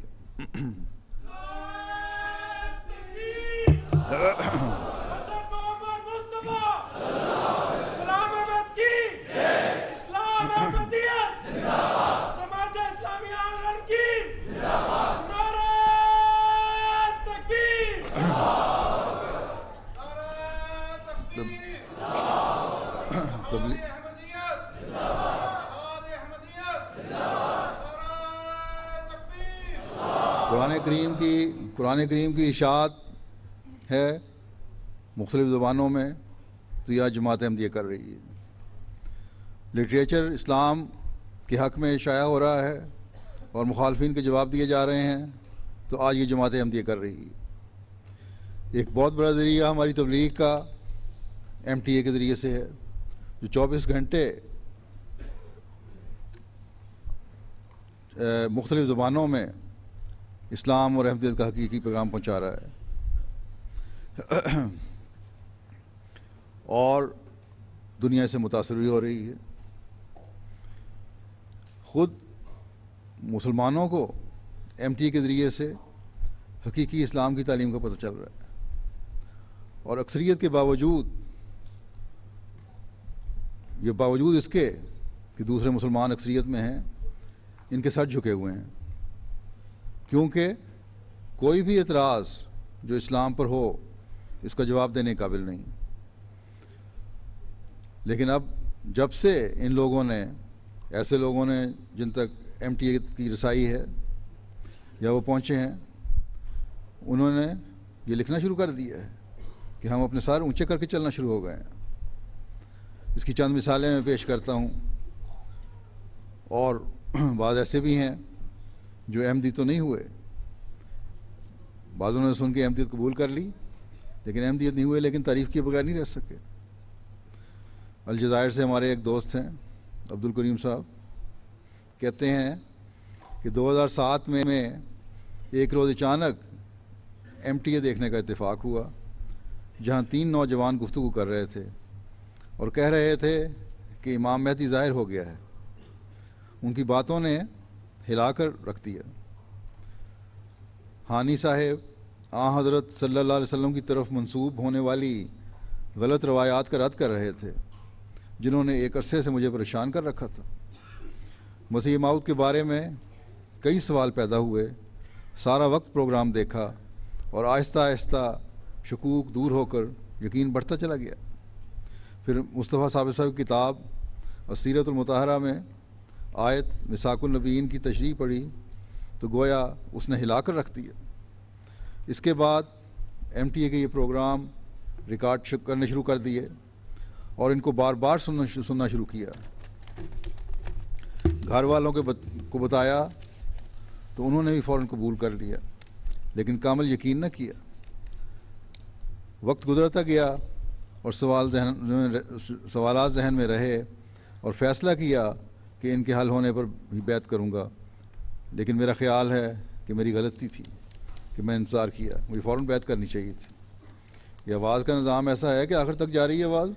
قرآن کریم کی اشاعت ہے مختلف زبانوں میں, تو یہ جماعت احمدیہ کر رہی ہے. لٹریچر اسلام کے حق میں شائع ہو رہا ہے اور مخالفین کے جواب دیے جا رہے ہیں, تو آج یہ جماعت احمدیہ کر رہی ہے. ایک بہت بڑا ذریعہ ہماری تبلیغ کا MTA کے ذریعے سے ہے, جو 24 گھنٹے مختلف زبانوں میں اسلام اور احمدیت کا حقیقی پیغام پہنچا رہا ہے اور دنیا سے متاثر بھی ہو رہی ہے. خود مسلمانوں کو MTA کے ذریعے سے حقیقی اسلام کی تعلیم کا پتہ چل رہا ہے, اور اکثریت کے باوجود اس کے کہ دوسرے مسلمان اکثریت میں ہیں, ان کے سر جھکے ہوئے ہیں, کیونکہ کوئی بھی اعتراض جو اسلام پر ہو اس کا جواب دینے قابل نہیں. لیکن اب جب سے ان لوگوں نے، ایسے لوگوں نے جن تک ایم ٹی اے کی رسائی ہے یا وہ پہنچے ہیں، انہوں نے یہ لکھنا شروع کر دیا ہے کہ ہم اپنے سار اونچے کر کے چلنا شروع ہو گئے ہیں۔ اس کی چند مثالیں میں پیش کرتا ہوں، اور بعض ایسے بھی ہیں جو احمدی تو نہیں ہوئے، بعضوں نے سن کے احمدیت قبول کر لی لیکن احمدیت نہیں ہوئے، لیکن تعریف کیے بغیر نہیں رہ سکے۔ الجزائر سے ہمارے ایک دوست ہیں عبد الکریم صاحب، کہتے ہیں کہ 2007 میں ایک روز اچانک ایم ٹی اے دیکھنے کا اتفاق ہوا، جہاں 3 نوجوان گفتگو کر رہے تھے اور کہہ رہے تھے کہ امام مہدی ظاہر ہو گیا ہے۔ ان کی باتوں نے ہلا کر رکھ دیا۔ ہانی صاحب حضرت صلی اللہ علیہ وسلم کی طرف منسوب ہونے والی غلط روایات کا رد کر رہے تھے، جنہوں نے ایک عرصے سے مجھے پریشان کر رکھا تھا۔ مسیح موعود کے بارے میں کئی سوال پیدا ہوئے۔ سارا وقت پروگرام دیکھا اور آہستہ آہستہ شکوک دور ہو کر یقین بڑھتا چلا گیا۔ پھر مصطفیٰ ثابت صاحب کی کتاب السیرۃ المطہرہ میں آیت مساک النبیین کی تشریح پڑھی تو گویا اس نے ہلا کر رکھ دیا۔ اس کے بعد ایم ٹی اے کے یہ پروگرام ریکارڈ کرنے شروع کر دیے اور ان کو بار بار سننا شروع کیا۔ گھر والوں کو بتایا تو انہوں نے بھی فوراً قبول کر لیا، لیکن کامل یقین نہ کیا۔ وقت گزرتا گیا اور سوالات ذہن میں رہے اور فیصلہ کیا کہ ان کے حل ہونے پر بھی بیعت کروں گا، لیکن میرا خیال ہے کہ میری غلطی تھی کہ میں انتظار کیا، مجھے فوراً بیعت کرنی چاہیے تھی۔ یہ آواز کا نظام ایسا ہے کہ آخر تک جا رہی ہے آواز۔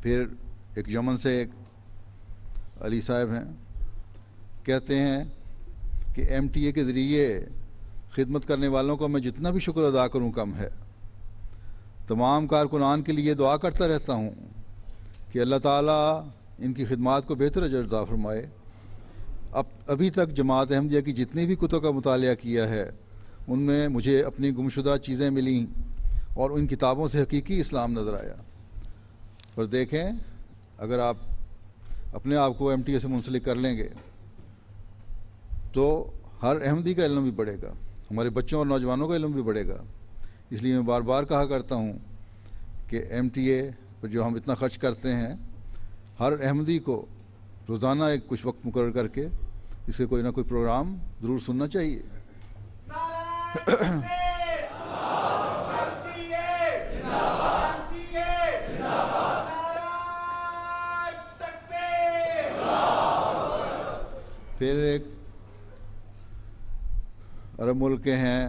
پھر ایک یمن سے ایک علی صاحب ہیں، کہتے ہیں کہ ایم ٹی اے کے ذریعے خدمت کرنے والوں کو میں جتنا بھی شکر ادا کروں کم ہے۔ تمام کارکنان کے لیے دعا کرتا رہتا ہوں کہ اللہ تعالیٰ ان کی خدمات کو بہتر اجر عطا فرمائے۔ ابھی تک جماعت احمدیہ کی جتنی بھی کتب کا مطالعہ کیا ہے ان میں مجھے اپنی گمشدہ چیزیں ملیں اور ان کتابوں سے حقیقی اسلام نظر آیا۔ پر دیکھیں، اگر آپ اپنے آپ کو ایم ٹی اے سے منسلک کر لیں گے تو ہر احمدی کا علم بھی بڑھے گا، ہمارے بچوں اور نوجوانوں کا علم بھی بڑھے گا۔ اس لیے میں بار بار کہا کرتا ہوں کہ ایم ٹی اے پر جو ہم اتنا خرچ کرتے ہیں، ہر احمدی کو روزانہ ایک کچھ وقت مقرر کر کے اس سے کوئی نہ کوئی پروگرام ضرور سننا چاہیے۔ پھر ایک عرب ملک کے ہیں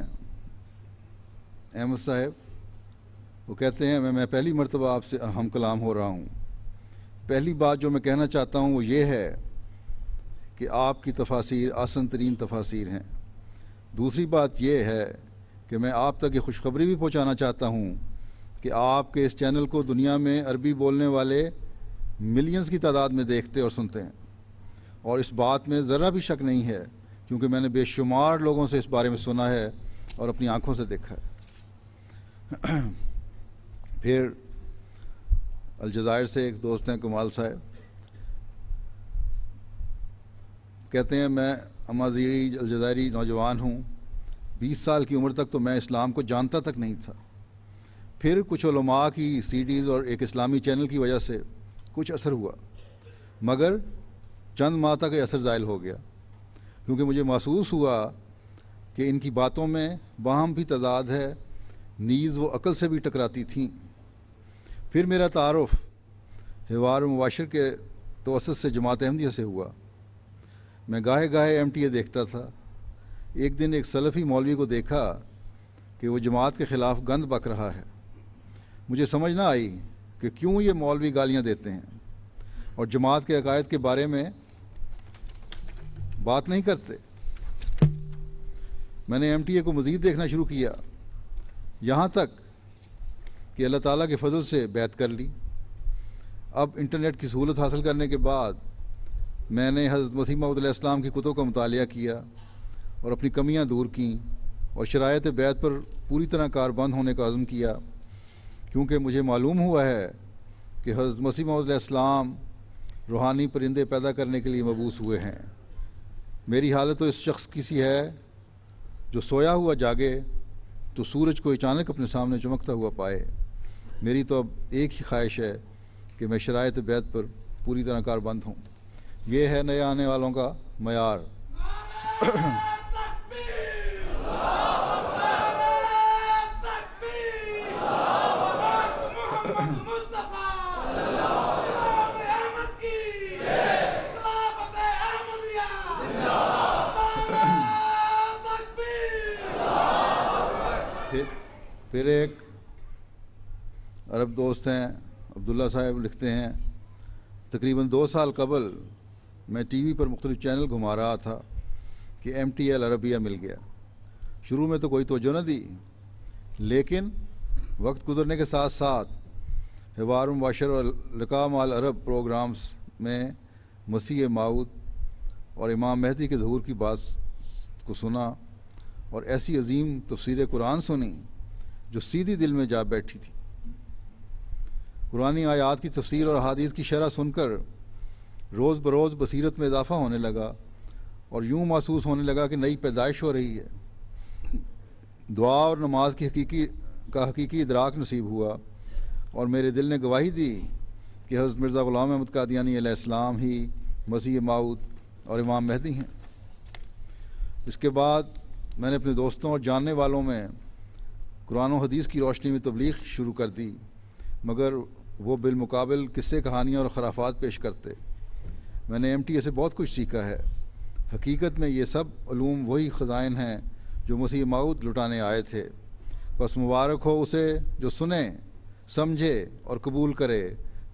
احمد صاحب، وہ کہتے ہیں میں پہلی مرتبہ آپ سے ہم کلام ہو رہا ہوں۔ پہلی بات جو میں کہنا چاہتا ہوں وہ یہ ہے کہ آپ کی تفاسیر آسن ترین تفاسیر ہیں۔ دوسری بات یہ ہے کہ میں آپ تک یہ خوشخبری بھی پہنچانا چاہتا ہوں کہ آپ کے اس چینل کو دنیا میں عربی بولنے والے ملینز کی تعداد میں دیکھتے اور سنتے ہیں، اور اس بات میں ذرا بھی شک نہیں ہے کیونکہ میں نے بے شمار لوگوں سے اس بارے میں سنا ہے اور اپنی آنکھوں سے دیکھا ہے۔ پھر الجزائر سے ایک دوست ہیں کمال صاحب، کہتے ہیں میں امازیغی الجزائری نوجوان ہوں، 20 سال کی عمر تک تو میں اسلام کو جانتا تک نہیں تھا۔ پھر کچھ علماء کی سی ڈیز اور ایک اسلامی چینل کی وجہ سے کچھ اثر ہوا، مگر چند ماہ تک یہ اثر زائل ہو گیا، کیونکہ مجھے محسوس ہوا کہ ان کی باتوں میں باہم بھی تضاد ہے، نیز وہ عقل سے بھی ٹکراتی تھیں۔ پھر میرا تعارف حوار مباشر کے توسط سے جماعت احمدیہ سے ہوا۔ میں گاہے گاہے ایم ٹی اے دیکھتا تھا۔ ایک دن ایک سلفی مولوی کو دیکھا کہ وہ جماعت کے خلاف گند بک رہا ہے۔ مجھے سمجھ نہ آئی کہ کیوں یہ مولوی گالیاں دیتے ہیں اور جماعت کے عقائد کے بارے میں بات نہیں کرتے۔ میں نے ایم ٹی اے کو مزید دیکھنا شروع کیا، یہاں تک کہ اللہ تعالیٰ کے فضل سے بیعت کر لی۔ اب انٹرنیٹ کی سہولت حاصل کرنے کے بعد میں نے حضرت مسیح موعود علیہ السلام کی کتب کا مطالعہ کیا اور اپنی کمیاں دور کیں اور شرائط بیعت پر پوری طرح کاربند ہونے کا عزم کیا۔ کیونکہ مجھے معلوم ہوا ہے کہ حضرت مسیح موعود علیہ السلام روحانی پرندے پیدا کرنے کے لیے مبعوث ہوئے ہیں۔ میری حالت تو اس شخص کی سی ہے جو سویا ہوا جاگے تو سورج کو اچانک اپنے سامنے چمکتا ہوا پائے۔ میری تو اب ایک ہی خواہش ہے کہ میں شرائط بیعت پر پوری طرح کاربند ہوں۔ یہ ہے نئے آنے والوں کا معیار۔ پھر ایک عرب دوست ہیں عبداللہ صاحب، لکھتے ہیں تقریباً 2 سال قبل میں ٹی وی پر مختلف چینل گھما رہا تھا کہ MTL عربیہ مل گیا۔ شروع میں تو کوئی توجہ نہ دی، لیکن وقت گزرنے کے ساتھ ساتھ حوار مباشر اور لقاء مع العرب پروگرامز میں مسیح موعود اور امام مہدی کے ظہور کی بات کو سنا اور ایسی عظیم تفسیر قرآن سنی جو سیدھی دل میں جا بیٹھی تھی۔ قرآنی آیات کی تفسیر اور احادیث کی شرح سن کر روز بروز بصیرت میں اضافہ ہونے لگا اور یوں محسوس ہونے لگا کہ نئی پیدائش ہو رہی ہے۔ دعا اور نماز کی حقیقی ادراک نصیب ہوا اور میرے دل نے گواہی دی کہ حضرت مرزا غلام احمد قادیانی علیہ السلام ہی مسیح موعود اور امام مہدی ہیں۔ اس کے بعد میں نے اپنے دوستوں اور جاننے والوں میں قرآن و حدیث کی روشنی میں تبلیغ شروع کر دی، مگر وہ بالمقابل قصے کہانیاں اور خرافات پیش کرتے۔ میں نے MTA سے بہت کچھ سیکھا ہے۔ حقیقت میں یہ سب علوم وہی خزائن ہیں جو مسیح موعود لٹانے آئے تھے۔ بس مبارک ہو اسے جو سنے، سمجھے اور قبول کرے۔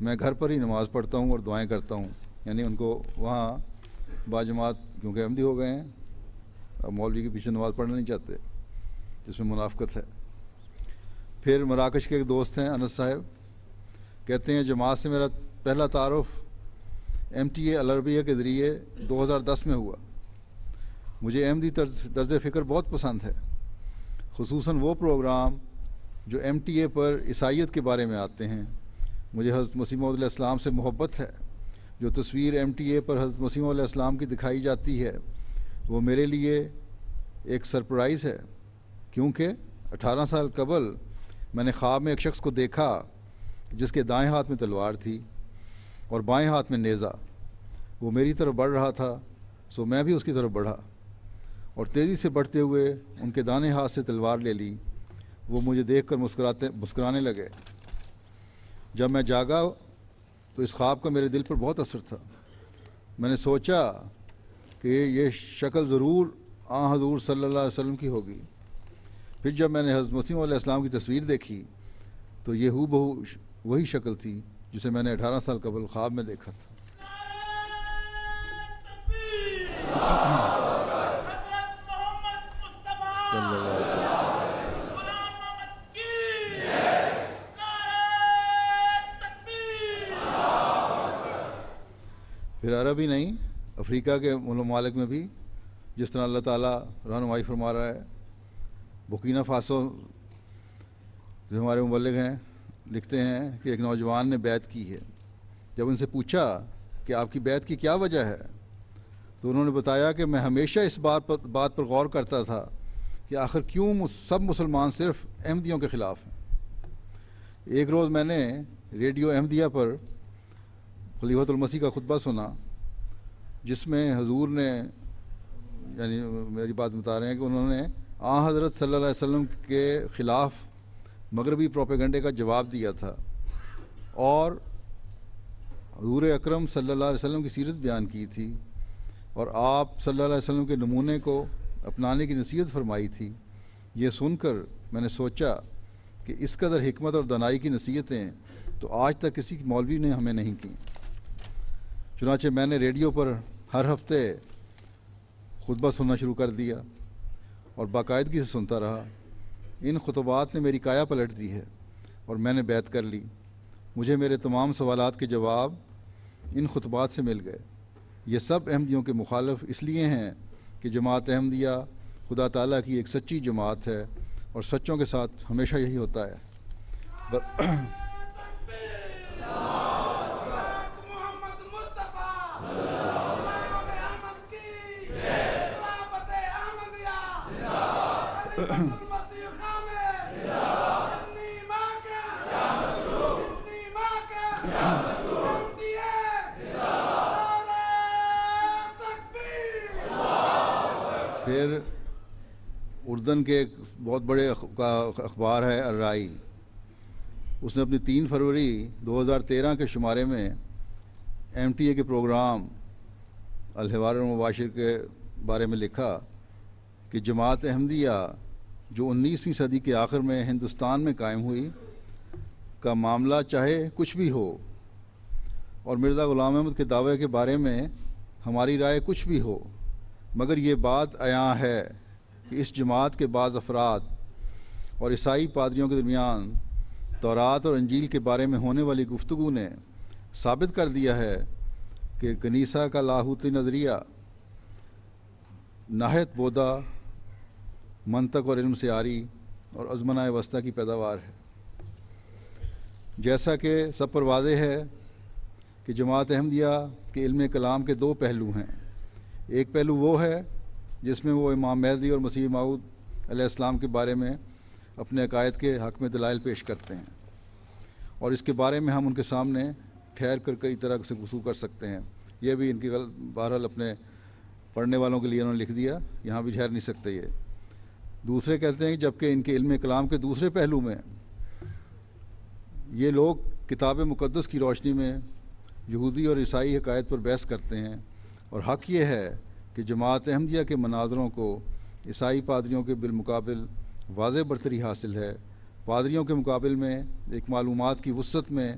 میں گھر پر ہی نماز پڑھتا ہوں اور دعائیں کرتا ہوں، یعنی ان کو وہاں باجماعت کیونکہ احمدی ہو گئے ہیں، اب مولوی کے پیچھے نماز پڑھنا نہیں چاہتے، جس میں منافقت ہے۔ پھر مراکش کے ایک دوست ہیں انس صاحب، کہتے ہیں جماعت سے میرا پہلا تعارف MTA العربیہ کے ذریعے 2010 میں ہوا۔ مجھے احمدی طرز فکر بہت پسند ہے، خصوصاً وہ پروگرام جو MTA پر عیسائیت کے بارے میں آتے ہیں۔ مجھے حضرت مسیح موعود علیہ السلام سے محبت ہے۔ جو تصویر MTA پر حضرت مسیح موعود علیہ السلام کی دکھائی جاتی ہے وہ میرے لیے ایک سرپرائز ہے، کیونکہ 18 سال قبل میں نے خواب میں ایک شخص کو دیکھا جس کے دائیں ہاتھ میں تلوار تھی اور بائیں ہاتھ میں نیزہ۔ وہ میری طرف بڑھ رہا تھا، سو میں بھی اس کی طرف بڑھا اور تیزی سے بڑھتے ہوئے ان کے دائیں ہاتھ سے تلوار لے لی۔ وہ مجھے دیکھ کر مسکرانے لگے۔ جب میں جاگا تو اس خواب کا میرے دل پر بہت اثر تھا۔ میں نے سوچا کہ یہ شکل ضرور حضور صلی اللہ علیہ وسلم کی ہوگی۔ پھر جب میں نے حضرت مسیح علیہ السلام کی تصویر دیکھی تو یہ ہو بہو وہی شکل تھی جسے میں نے 18 سال قبل خواب میں دیکھا تھا۔ پھر عرب ہی نہیں، افریقہ کے ممالک میں بھی جس طرح اللہ تعالیٰ رہنمائی فرما رہا ہے۔ بورکینا فاسو جو ہمارے مبلغ ہیں لکھتے ہیں کہ ایک نوجوان نے بیعت کی ہے۔ جب ان سے پوچھا کہ آپ کی بیعت کی کیا وجہ ہے تو انہوں نے بتایا کہ میں ہمیشہ اس بات پر غور کرتا تھا کہ آخر کیوں سب مسلمان صرف احمدیوں کے خلاف ہیں۔ ایک روز میں نے ریڈیو احمدیہ پر خلیفۃ المسیح کا خطبہ سنا، جس میں حضور نے، یعنی میری بات بتا رہے ہیں کہ انہوں نے حضرت صلی اللہ علیہ وسلم کے خلاف مغربی پروپیگنڈے کا جواب دیا تھا اور حضور اکرم صلی اللہ علیہ وسلم کی سیرت بیان کی تھی اور آپ صلی اللہ علیہ وسلم کے نمونے کو اپنانے کی نصیحت فرمائی تھی۔ یہ سن کر میں نے سوچا کہ اس قدر حکمت اور دانائی کی نصیحتیں تو آج تک کسی مولوی نے ہمیں نہیں کی۔ چنانچہ میں نے ریڈیو پر ہر ہفتے خطبہ سننا شروع کر دیا اور باقاعدگی سے سنتا رہا۔ ان خطبات نے میری کایا پلٹ دی ہے اور میں نے بیعت کر لی۔ مجھے میرے تمام سوالات کے جواب ان خطبات سے مل گئے۔ یہ سب احمدیوں کے مخالف اس لیے ہیں کہ جماعت احمدیہ خدا تعالیٰ کی ایک سچی جماعت ہے اور سچوں کے ساتھ ہمیشہ یہی ہوتا ہے۔ پھر اردن کے ایک بہت بڑے اخبار ہے الرائی، اس نے اپنی 3 فروری 2013 کے شمارے میں MTA کے پروگرام الحوار المباشر کے بارے میں لکھا کہ جماعت احمدیہ جو 19ویں صدی کے آخر میں ہندوستان میں قائم ہوئی کا معاملہ چاہے کچھ بھی ہو، اور مرزا غلام احمد کے دعوے کے بارے میں ہماری رائے کچھ بھی ہو، مگر یہ بات عیاں ہے کہ اس جماعت کے بعض افراد اور عیسائی پادریوں کے درمیان تورات اور انجیل کے بارے میں ہونے والی گفتگو نے ثابت کر دیا ہے کہ کنیسہ کا لاہوتی نظریہ نہایت بودا منطق اور علم سے عاری اور ازمنہ وسطیٰ کی پیداوار ہے۔ جیسا کہ سب پر واضح ہے کہ جماعت احمدیہ کے علم کلام کے 2 پہلو ہیں۔ ایک پہلو وہ ہے جس میں وہ امام مہدی اور مسیح موعود علیہ السلام کے بارے میں اپنے عقائد کے حق میں دلائل پیش کرتے ہیں، اور اس کے بارے میں ہم ان کے سامنے ٹھہر کر کئی طرح سے گفتگو کر سکتے ہیں۔ یہ بھی ان کی بہرحال اپنے پڑھنے والوں کے لیے انہوں نے لکھ دیا، یہاں بھی ٹھہر نہیں سکتے یہ۔ دوسرے کہتے ہیں کہ جبکہ ان کے علم کلام کے دوسرے پہلو میں یہ لوگ کتاب مقدس کی روشنی میں یہودی اور عیسائی عقائد پر بحث کرتے ہیں، اور حق یہ ہے کہ جماعت احمدیہ کے مناظروں کو عیسائی پادریوں کے بالمقابل واضح برتری حاصل ہے۔ پادریوں کے مقابل میں ایک معلومات کی وسعت میں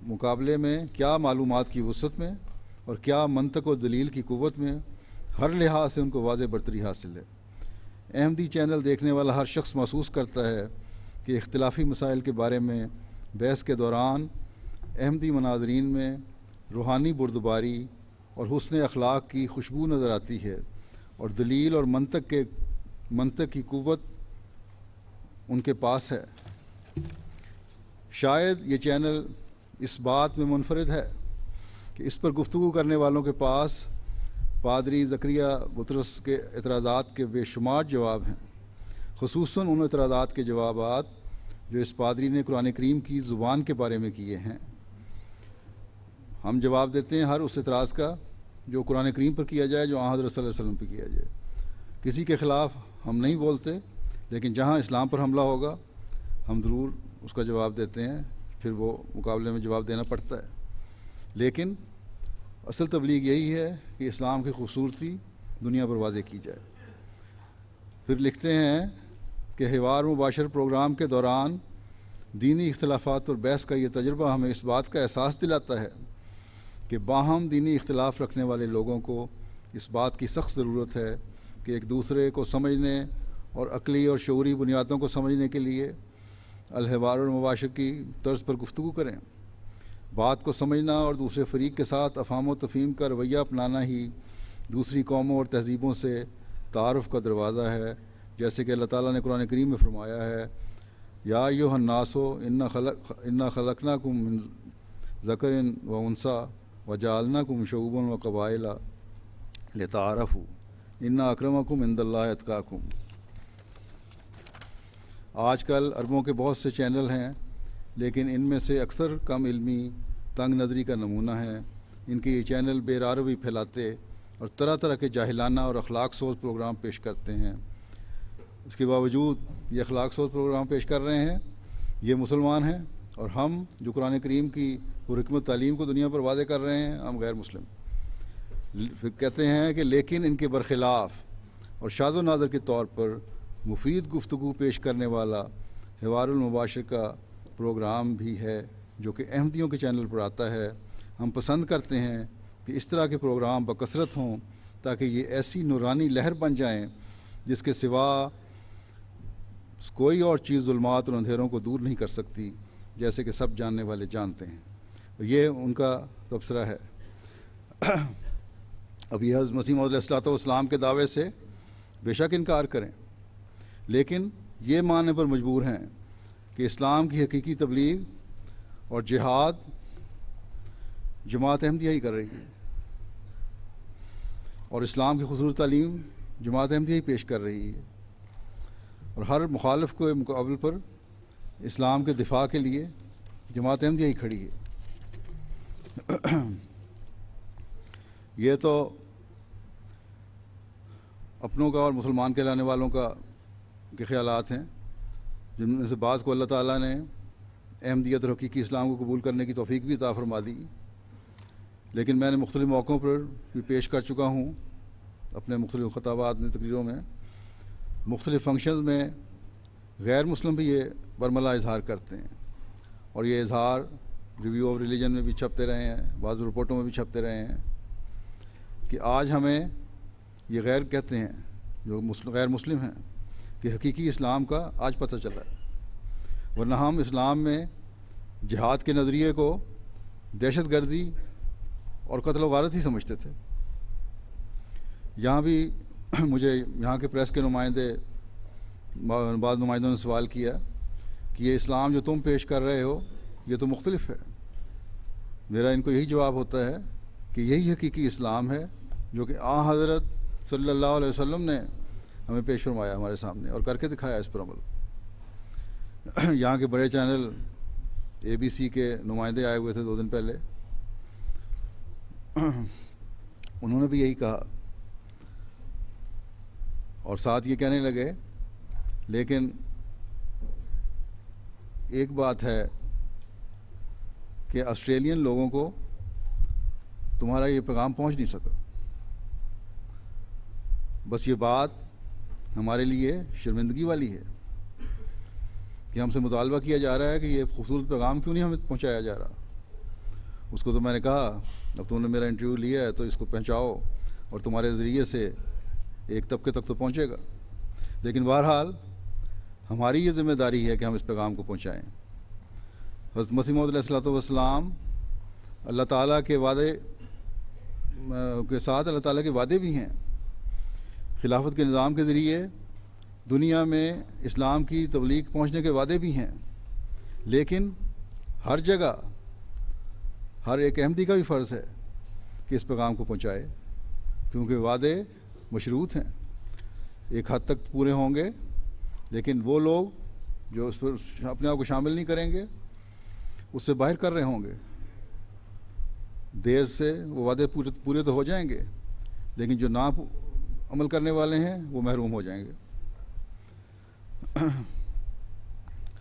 مقابلے میں کیا معلومات کی وسعت میں اور کیا منطق و دلیل کی قوت میں ہر لحاظ سے ان کو واضح برتری حاصل ہے۔ احمدی چینل دیکھنے والا ہر شخص محسوس کرتا ہے کہ اختلافی مسائل کے بارے میں بحث کے دوران احمدی مناظرین میں روحانی بردباری اور حسن اخلاق کی خوشبو نظر آتی ہے، اور دلیل اور منطق کی قوت ان کے پاس ہے۔ شاید یہ چینل اس بات میں منفرد ہے کہ اس پر گفتگو کرنے والوں کے پاس پادری زکریا بطرس کے اعتراضات کے بے شمار جواب ہیں، خصوصاً ان اعتراضات کے جوابات جو اس پادری نے قرآن کریم کی زبان کے بارے میں کیے ہیں۔ ہم جواب دیتے ہیں ہر اس اعتراض کا جو قرآن کریم پر کیا جائے، جو حضرت صلی اللہ علیہ وسلم پہ کیا جائے۔ کسی کے خلاف ہم نہیں بولتے، لیکن جہاں اسلام پر حملہ ہوگا ہم ضرور اس کا جواب دیتے ہیں، پھر وہ مقابلے میں جواب دینا پڑتا ہے۔ لیکن اصل تبلیغ یہی ہے کہ اسلام کی خوبصورتی دنیا پر واضح کی جائے۔ پھر لکھتے ہیں کہ حوار مباشر پروگرام کے دوران دینی اختلافات اور بحث کا یہ تجربہ ہمیں اس بات کا احساس دلاتا ہے کہ باہم دینی اختلاف رکھنے والے لوگوں کو اس بات کی سخت ضرورت ہے کہ ایک دوسرے کو سمجھنے اور عقلی اور شعوری بنیادوں کو سمجھنے کے لیے الحوار المباشر کی طرز پر گفتگو کریں۔ بات کو سمجھنا اور دوسرے فریق کے ساتھ افہام و تفہیم کا رویہ اپنانا ہی دوسری قوموں اور تہذیبوں سے تعارف کا دروازہ ہے، جیسے کہ اللہ تعالیٰ نے قرآن کریم میں فرمایا ہے، یا ایھا الناس انا خلقناکم من ذکر و انثی وجعلناکم شعوبا وقبائل لتعارفوا ان اکرمکم عند اللہ اتقاکم۔ آج کل عربوں کے بہت سے چینل ہیں، لیکن ان میں سے اکثر کم علمی تنگ نظری کا نمونہ ہیں۔ ان کے یہ چینل بے راروی پھیلاتے اور طرح طرح کے جاہلانہ اور اخلاق سوز پروگرام پیش کرتے ہیں۔ اس کے باوجود یہ اخلاق سوز پروگرام پیش کر رہے ہیں، یہ مسلمان ہیں، اور ہم جو قرآن کریم کی حکمت تعلیم کو دنیا پر واضح کر رہے ہیں، ہم غیر مسلم۔ پھر کہتے ہیں کہ لیکن ان کے برخلاف اور شاذ و نادر کے طور پر مفید گفتگو پیش کرنے والا حوار المباشر کا پروگرام بھی ہے جو کہ احمدیوں کے چینل پر آتا ہے۔ ہم پسند کرتے ہیں کہ اس طرح کے پروگرام بکثرت ہوں تاکہ یہ ایسی نورانی لہر بن جائیں جس کے سوا کوئی اور چیز ظلمات اور اندھیروں کو دور نہیں کر سکتی، جیسے کہ سب جاننے والے جانتے ہیں۔ یہ ان کا تبصرہ ہے۔ اب یہ حضرت مسیح موعود علیہ السلام کے دعوے سے بے شک انکار کریں، لیکن یہ ماننے پر مجبور ہیں کہ اسلام کی حقیقی تبلیغ اور جہاد جماعت احمدیہ ہی کر رہی ہے، اور اسلام کی خصوصی تعلیم جماعت احمدیہ ہی پیش کر رہی ہے، اور ہر مخالف کو مقابل پر اسلام کے دفاع کے لیے جماعت احمدیہ ہی کھڑی ہے۔ یہ تو اپنوں کا اور مسلمان کہلانے والوں کا کے خیالات ہیں، جن میں سے بعض کو اللہ تعالیٰ نے احمدیت اور حقیقی اسلام کو قبول کرنے کی توفیق بھی عطا فرما دی، لیکن میں نے مختلف موقعوں پر بھی پیش کر چکا ہوں اپنے مختلف خطابات میں، تقریروں میں، مختلف فنکشنز میں غیر مسلم بھی یہ برملا اظہار کرتے ہیں، اور یہ اظہار ریویو آف ریلیجن میں بھی چھپتے رہے ہیں، بعض رپورٹوں میں بھی چھپتے رہے ہیں کہ آج ہمیں یہ غیر کہتے ہیں جو غیر مسلم ہیں کہ حقیقی اسلام کا آج پتہ چلا ہے، ورنہ ہم اسلام میں جہاد کے نظریے کو دہشت گردی اور قتل و غارت ہی سمجھتے تھے۔ یہاں بھی مجھے یہاں کے پریس کے نمائندے، بعض نمائندوں نے سوال کیا کہ یہ اسلام جو تم پیش کر رہے ہو یہ تو مختلف ہے۔ میرا ان کو یہی جواب ہوتا ہے کہ یہی حقیقی اسلام ہے جو کہ حضرت صلی اللہ علیہ وسلم نے ہمیں پیش فرمایا ہمارے سامنے اور کر کے دکھایا اس پر عمل۔ یہاں کے بڑے چینل ABC کے نمائندے آئے ہوئے تھے 2 دن پہلے، انہوں نے بھی یہی کہا، اور ساتھ یہ کہنے لگے لیکن ایک بات ہے کہ آسٹریلین لوگوں کو تمہارا یہ پیغام پہنچ نہیں سکا، بس یہ بات ہمارے لیے شرمندگی والی ہے کہ ہم سے مطالبہ کیا جا رہا ہے کہ یہ خوبصورت پیغام کیوں نہیں ہمیں پہنچایا جا رہا۔ اس کو تو میں نے کہا اب تم نے میرا انٹرویو لیا ہے تو اس کو پہنچاؤ، اور تمہارے ذریعے سے ایک طبقے تک تو پہنچے گا، لیکن بہرحال ہماری یہ ذمہ داری ہے کہ ہم اس پیغام کو پہنچائیں۔ حضرت مسیح موعود علیہ الصلوۃ والسلام اللہ تعالیٰ کے وعدے کے ساتھ اللہ تعالیٰ کے وعدے بھی ہیں، خلافت کے نظام کے ذریعے دنیا میں اسلام کی تبلیغ پہنچنے کے وعدے بھی ہیں، لیکن ہر جگہ ہر ایک احمدی کا بھی فرض ہے کہ اس پیغام کو پہنچائے، کیونکہ وعدے مشروط ہیں، ایک حد تک پورے ہوں گے، لیکن وہ لوگ جو اس پر اپنے آپ کو شامل نہیں کریں گے اس سے باہر کر رہے ہوں گے۔ دیر سے وہ وعدے پورے تو ہو جائیں گے، لیکن جو نہ عمل کرنے والے ہیں وہ محروم ہو جائیں گے۔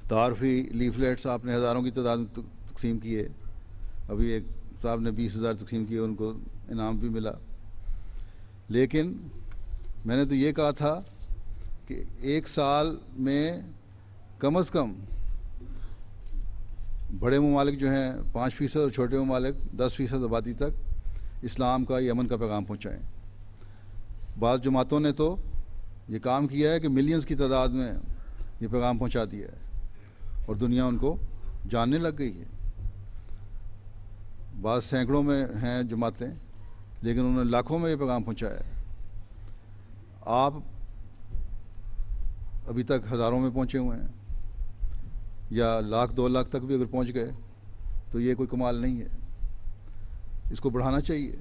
تعارفی لیفلیٹس آپ نے ہزاروں کی تعداد میں تقسیم کیے، ابھی ایک صاحب نے 20,000 تقسیم کیے، ان کو انعام بھی ملا، لیکن میں نے تو یہ کہا تھا کہ 1 سال میں کم از کم بڑے ممالک جو ہیں 5% اور چھوٹے ممالک 10% آبادی تک اسلام کا یا امن کا پیغام پہنچائیں۔ بعض جماعتوں نے تو یہ کام کیا ہے کہ ملینز کی تعداد میں یہ پیغام پہنچا دیا ہے، اور دنیا ان کو جاننے لگ گئی ہے۔ بعض سینکڑوں میں ہیں جماعتیں، لیکن انہوں نے لاکھوں میں یہ پیغام پہنچایا ہے۔ آپ ابھی تک ہزاروں میں پہنچے ہوئے ہیں، یا 1,00,000 2 لاکھ تک بھی اگر پہنچ گئے تو یہ کوئی کمال نہیں ہے، اس کو بڑھانا چاہیے۔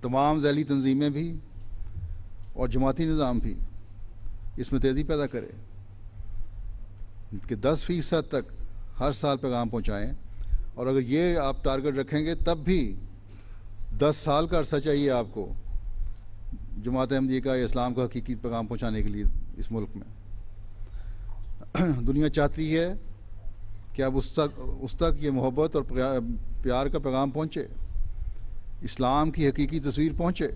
تمام ذیلی تنظیمیں بھی اور جماعتی نظام بھی اس میں تیزی پیدا کرے کہ 10% تک ہر سال پیغام پہنچائیں، اور اگر یہ آپ ٹارگٹ رکھیں گے تب بھی 10 سال کا عرصہ چاہیے آپ کو جماعت احمدیہ کا یا اسلام کا حقیقی پیغام پہنچانے کے لیے اس ملک میں۔ دنیا چاہتی ہے کہ اب اس تک یہ محبت اور پیار کا پیغام پہنچے، اسلام کی حقیقی تصویر پہنچے۔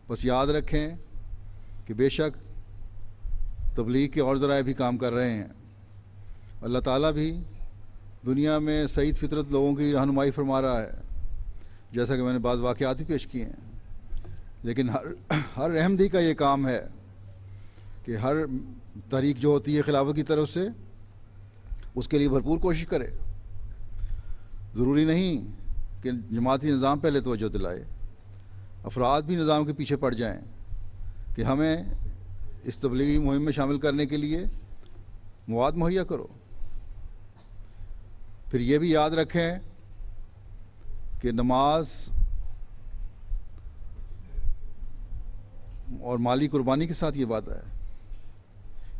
بس یاد رکھیں کہ بے شک تبلیغ کے اور ذرائع بھی کام کر رہے ہیں، اللہ تعالیٰ بھی دنیا میں سعید فطرت لوگوں کی رہنمائی فرما رہا ہے، جیسا کہ میں نے بعض واقعات ہی پیش کیے ہیں، لیکن ہر احمدی کا یہ کام ہے کہ ہر تحریک جو ہوتی ہے خلافت کی طرف سے اس کے لیے بھرپور کوشش کرے۔ ضروری نہیں کہ جماعتی نظام پہلے توجہ دلائے، افراد بھی نظام کے پیچھے پڑ جائیں کہ ہمیں اس تبلیغی مہم میں شامل کرنے کے لیے مواد مہیا کرو، پھر یہ بھی یاد رکھیں کہ نماز اور مالی قربانی کے ساتھ یہ وعدہ ہے،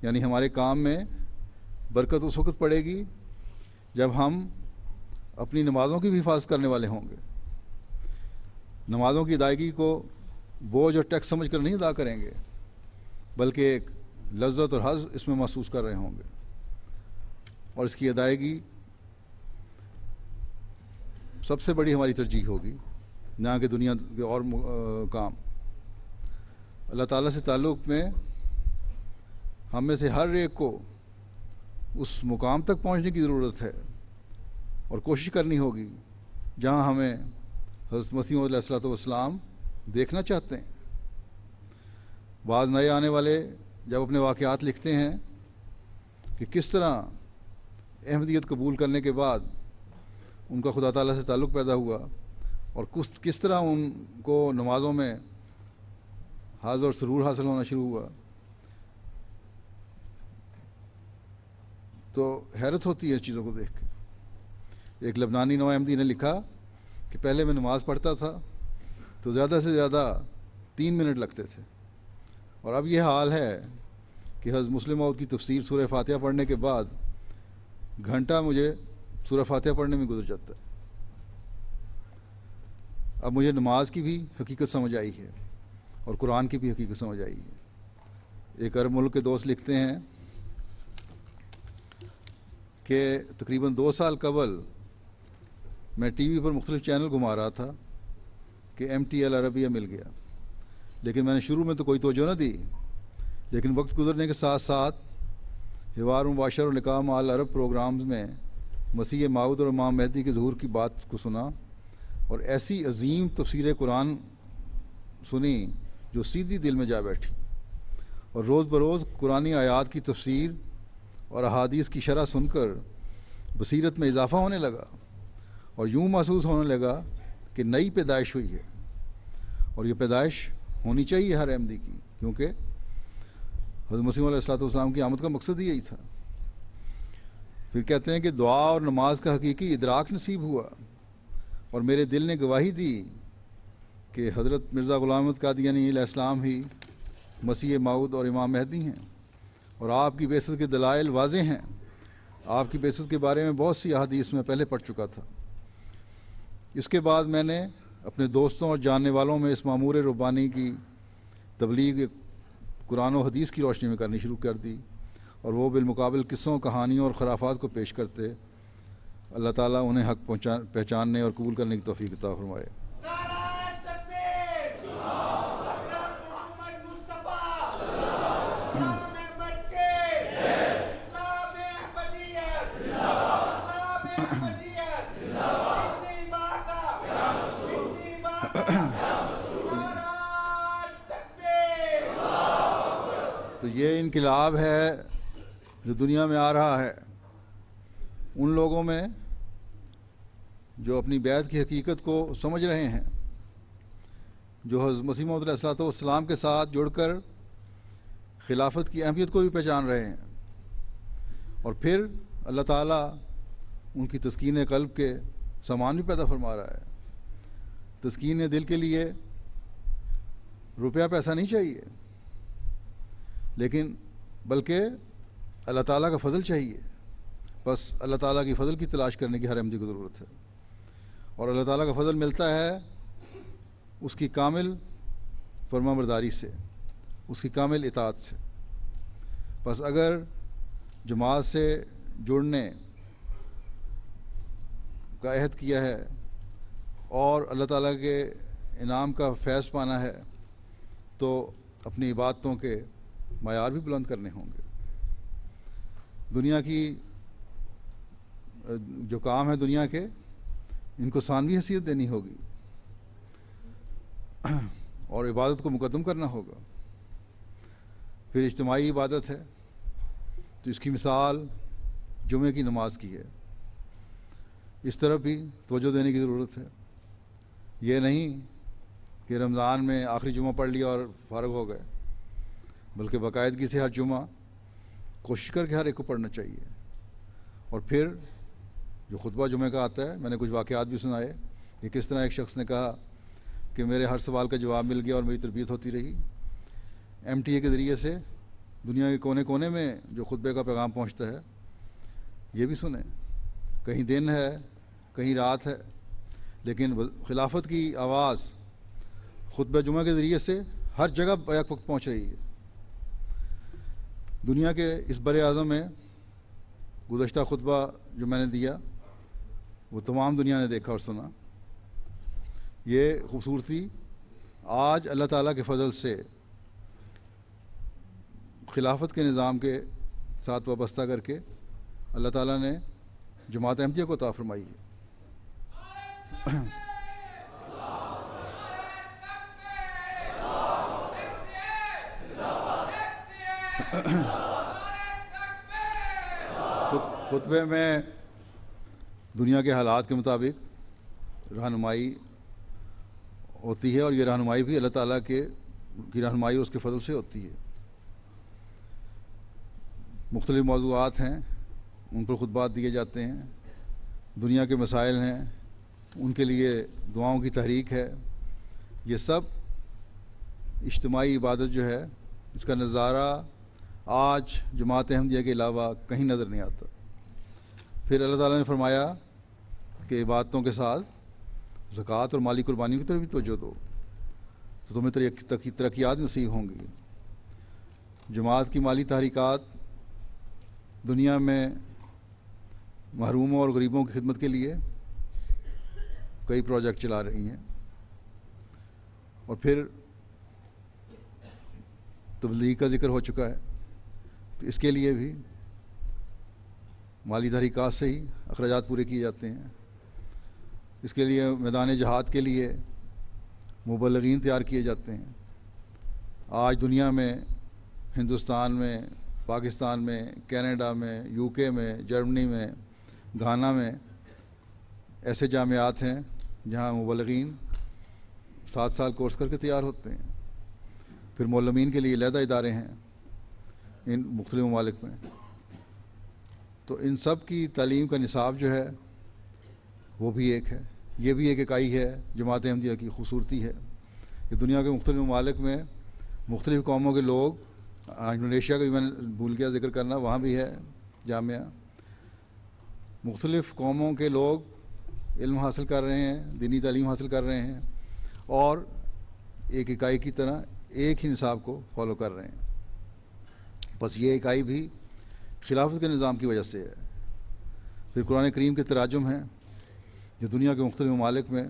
یعنی ہمارے کام میں برکت اس وقت پڑے گی جب ہم اپنی نمازوں کی بھی حفاظت کرنے والے ہوں گے، نمازوں کی ادائیگی کو بوجھ اور ٹیکس سمجھ کر نہیں ادا کریں گے، بلکہ ایک لذت اور حظ اس میں محسوس کر رہے ہوں گے، اور اس کی ادائیگی سب سے بڑی ہماری ترجیح ہوگی نہ کہ دنیا کے اور کام۔ اللہ تعالیٰ سے تعلق میں ہم میں سے ہر ایک کو اس مقام تک پہنچنے کی ضرورت ہے اور کوشش کرنی ہوگی جہاں ہمیں حضرت مسیح علیہ الصلوۃ والسلام دیکھنا چاہتے ہیں۔ بعض نئے آنے والے جب اپنے واقعات لکھتے ہیں کہ کس طرح احمدیت قبول کرنے کے بعد ان کا خدا تعالیٰ سے تعلق پیدا ہوا اور کس طرح ان کو نمازوں میں حظ اور سرور حاصل ہونا شروع ہوا، تو حیرت ہوتی ہے اس چیزوں کو دیکھ کے۔ ایک لبنانی نو احمدی نے لکھا کہ پہلے میں نماز پڑھتا تھا تو زیادہ سے زیادہ 3 منٹ لگتے تھے، اور اب یہ حال ہے کہ حضرت مسلم موعود کی تفسیر سورہ فاتحہ پڑھنے کے بعد گھنٹہ مجھے سورہ فاتحہ پڑھنے میں گزر جاتا ہے۔ اب مجھے نماز کی بھی حقیقت سمجھ آئی ہے اور قرآن کی بھی حقیقت سمجھ آئی ہے۔ ایک عرب ملک کے دوست لکھتے ہیں کہ تقریباً 2 سال قبل میں ٹی وی پر مختلف چینل گھما رہا تھا کہ MTL عربیہ مل گیا، لیکن میں نے شروع میں تو کوئی توجہ نہ دی، لیکن وقت گزرنے کے ساتھ ساتھ حوار مباشر اور لقاء مع العرب پروگرامز میں مسیح موعود اور امام مہدی کے ظہور کی بات کو سنا اور ایسی عظیم تفسیر قرآن سنی جو سیدھی دل میں جا بیٹھی، اور روز بروز قرآنی آیات کی تفسیر اور احادیث کی شرح سن کر بصیرت میں اضافہ ہونے لگا، اور یوں محسوس ہونے لگا کہ نئی پیدائش ہوئی ہے، اور یہ پیدائش ہونی چاہیے ہر احمدی کی، کیونکہ حضرت مسیح علیہ الصلوۃ والسلام کی آمد کا مقصد ہی یہی تھا۔ پھر کہتے ہیں کہ دعا اور نماز کا حقیقی ادراک نصیب ہوا، اور میرے دل نے گواہی دی کہ حضرت مرزا غلام احمد قادیانی علیہ السلام ہی مسیح موعود اور امام مہدی ہیں، اور آپ کی بعثت کے دلائل واضح ہیں۔ آپ کی بعثت کے بارے میں بہت سی احادیث میں پہلے پڑھ چکا تھا۔ اس کے بعد میں نے اپنے دوستوں اور جاننے والوں میں اس معمور ربانی کی تبلیغ قرآن و حدیث کی روشنی میں کرنی شروع کر دی، اور وہ بالمقابل قصوں، کہانیوں اور خرافات کو پیش کرتے۔ اللہ تعالیٰ انہیں حق پہچاننے اور قبول کرنے کی توفیق عطا فرمائے۔ تو یہ انقلاب ہے جو دنیا میں آ رہا ہے ان لوگوں میں جو اپنی بیعت کی حقیقت کو سمجھ رہے ہیں، جو حضرت مسیح موعود علیہ الصلوۃ والسلام کے ساتھ جڑ کر خلافت کی اہمیت کو بھی پہچان رہے ہیں، اور پھر اللہ تعالیٰ ان کی تسکین قلب کے سامان بھی پیدا فرما رہا ہے۔ تسکین دل کے لیے روپیہ پیسہ نہیں چاہیے، لیکن بلکہ اللہ تعالیٰ کا فضل چاہیے۔ بس اللہ تعالیٰ کی فضل کی تلاش کرنے کی ہر احمدی کو ضرورت ہے، اور اللہ تعالیٰ کا فضل ملتا ہے اس کی کامل فرما برداری سے، اس کی کامل اطاعت سے۔ بس اگر جماعت سے جڑنے کا عہد کیا ہے اور اللہ تعالیٰ کے انعام کا فیض پانا ہے تو اپنی عبادتوں کے معیار بھی بلند کرنے ہوں گے۔ دنیا کی جو کام ہے دنیا کے، ان کو ثانوی حیثیت دینی ہوگی اور عبادت کو مقدم کرنا ہوگا۔ پھر اجتماعی عبادت ہے تو اس کی مثال جمعے کی نماز کی ہے، اس طرف بھی توجہ دینے کی ضرورت ہے۔ یہ نہیں کہ رمضان میں آخری جمعہ پڑھ لیا اور فارغ ہو گئے، بلکہ باقاعدگی سے ہر جمعہ کوشش کر کے ہر ایک کو پڑھنا چاہیے، اور پھر جو خطبہ جمعہ کا آتا ہے، میں نے کچھ واقعات بھی سنائے کہ کس طرح ایک شخص نے کہا کہ میرے ہر سوال کا جواب مل گیا اور میری تربیت ہوتی رہی۔ MTA کے ذریعے سے دنیا کے کونے کونے میں جو خطبے کا پیغام پہنچتا ہے، یہ بھی سنیں۔ کہیں دن ہے، کہیں رات ہے، لیکن خلافت کی آواز خطبہ جمعہ کے ذریعے سے ہر جگہ بیک وقت پہنچ رہی ہے۔ دنیا کے اس بر اعظم میں گزشتہ خطبہ جو میں نے دیا وہ تمام دنیا نے دیکھا اور سنا۔ یہ خوبصورتی آج اللہ تعالیٰ کے فضل سے خلافت کے نظام کے ساتھ وابستہ کر کے اللہ تعالیٰ نے جماعت احمدیہ کو عطا فرمائی ہے۔ خطبے میں دنیا کے حالات کے مطابق رہنمائی ہوتی ہے، اور یہ رہنمائی بھی اللہ تعالیٰ کی رہنمائی اور اس کے فضل سے ہوتی ہے۔ مختلف موضوعات ہیں، ان پر خطبات دیے جاتے ہیں، دنیا کے مسائل ہیں، ان کے لیے دعاؤں کی تحریک ہے۔ یہ سب اجتماعی عبادت جو ہے، اس کا نظارہ آج جماعت احمدیہ کے علاوہ کہیں نظر نہیں آتا۔ پھر اللہ تعالیٰ نے فرمایا کہ عبادتوں کے ساتھ زکوٰۃ اور مالی قربانیوں کی طرف بھی توجہ دو تو تمہیں ترقیات نصیب ہوں گی۔ جماعت کی مالی تحریکات دنیا میں محروموں اور غریبوں کی خدمت کے لیے کئی پروجیکٹ چلا رہی ہیں، اور پھر تبلیغ کا ذکر ہو چکا ہے، تو اس کے لیے بھی مالی تحریکات سے ہی اخراجات پورے کیے جاتے ہیں۔ اس کے لیے میدان جہاد کے لیے مبلغین تیار کیے جاتے ہیں۔ آج دنیا میں، ہندوستان میں، پاکستان میں، کینیڈا میں، UK میں، جرمنی میں، گھانا میں ایسے جامعات ہیں جہاں مبلغین 7 سال کورس کر کے تیار ہوتے ہیں۔ پھر معلمین کے لیے علیحدہ ادارے ہیں ان مختلف ممالک میں۔ تو ان سب کی تعلیم کا نصاب جو ہے وہ بھی ایک ہے، یہ بھی ایک اکائی ہے جماعت احمدیہ کی خوبصورتی ہے کہ دنیا کے مختلف ممالک میں مختلف قوموں کے لوگ، انڈونیشیا کا بھی میں نے بھول گیا ذکر کرنا، وہاں بھی ہے جامعہ، مختلف قوموں کے لوگ علم حاصل کر رہے ہیں، دینی تعلیم حاصل کر رہے ہیں، اور ایک اکائی کی طرح ایک ہی نصاب کو فالو کر رہے ہیں۔ بس یہ اکائی بھی خلافت کے نظام کی وجہ سے ہے۔ پھر قرآن کریم کے تراجم ہیں جو دنیا کے مختلف ممالک میں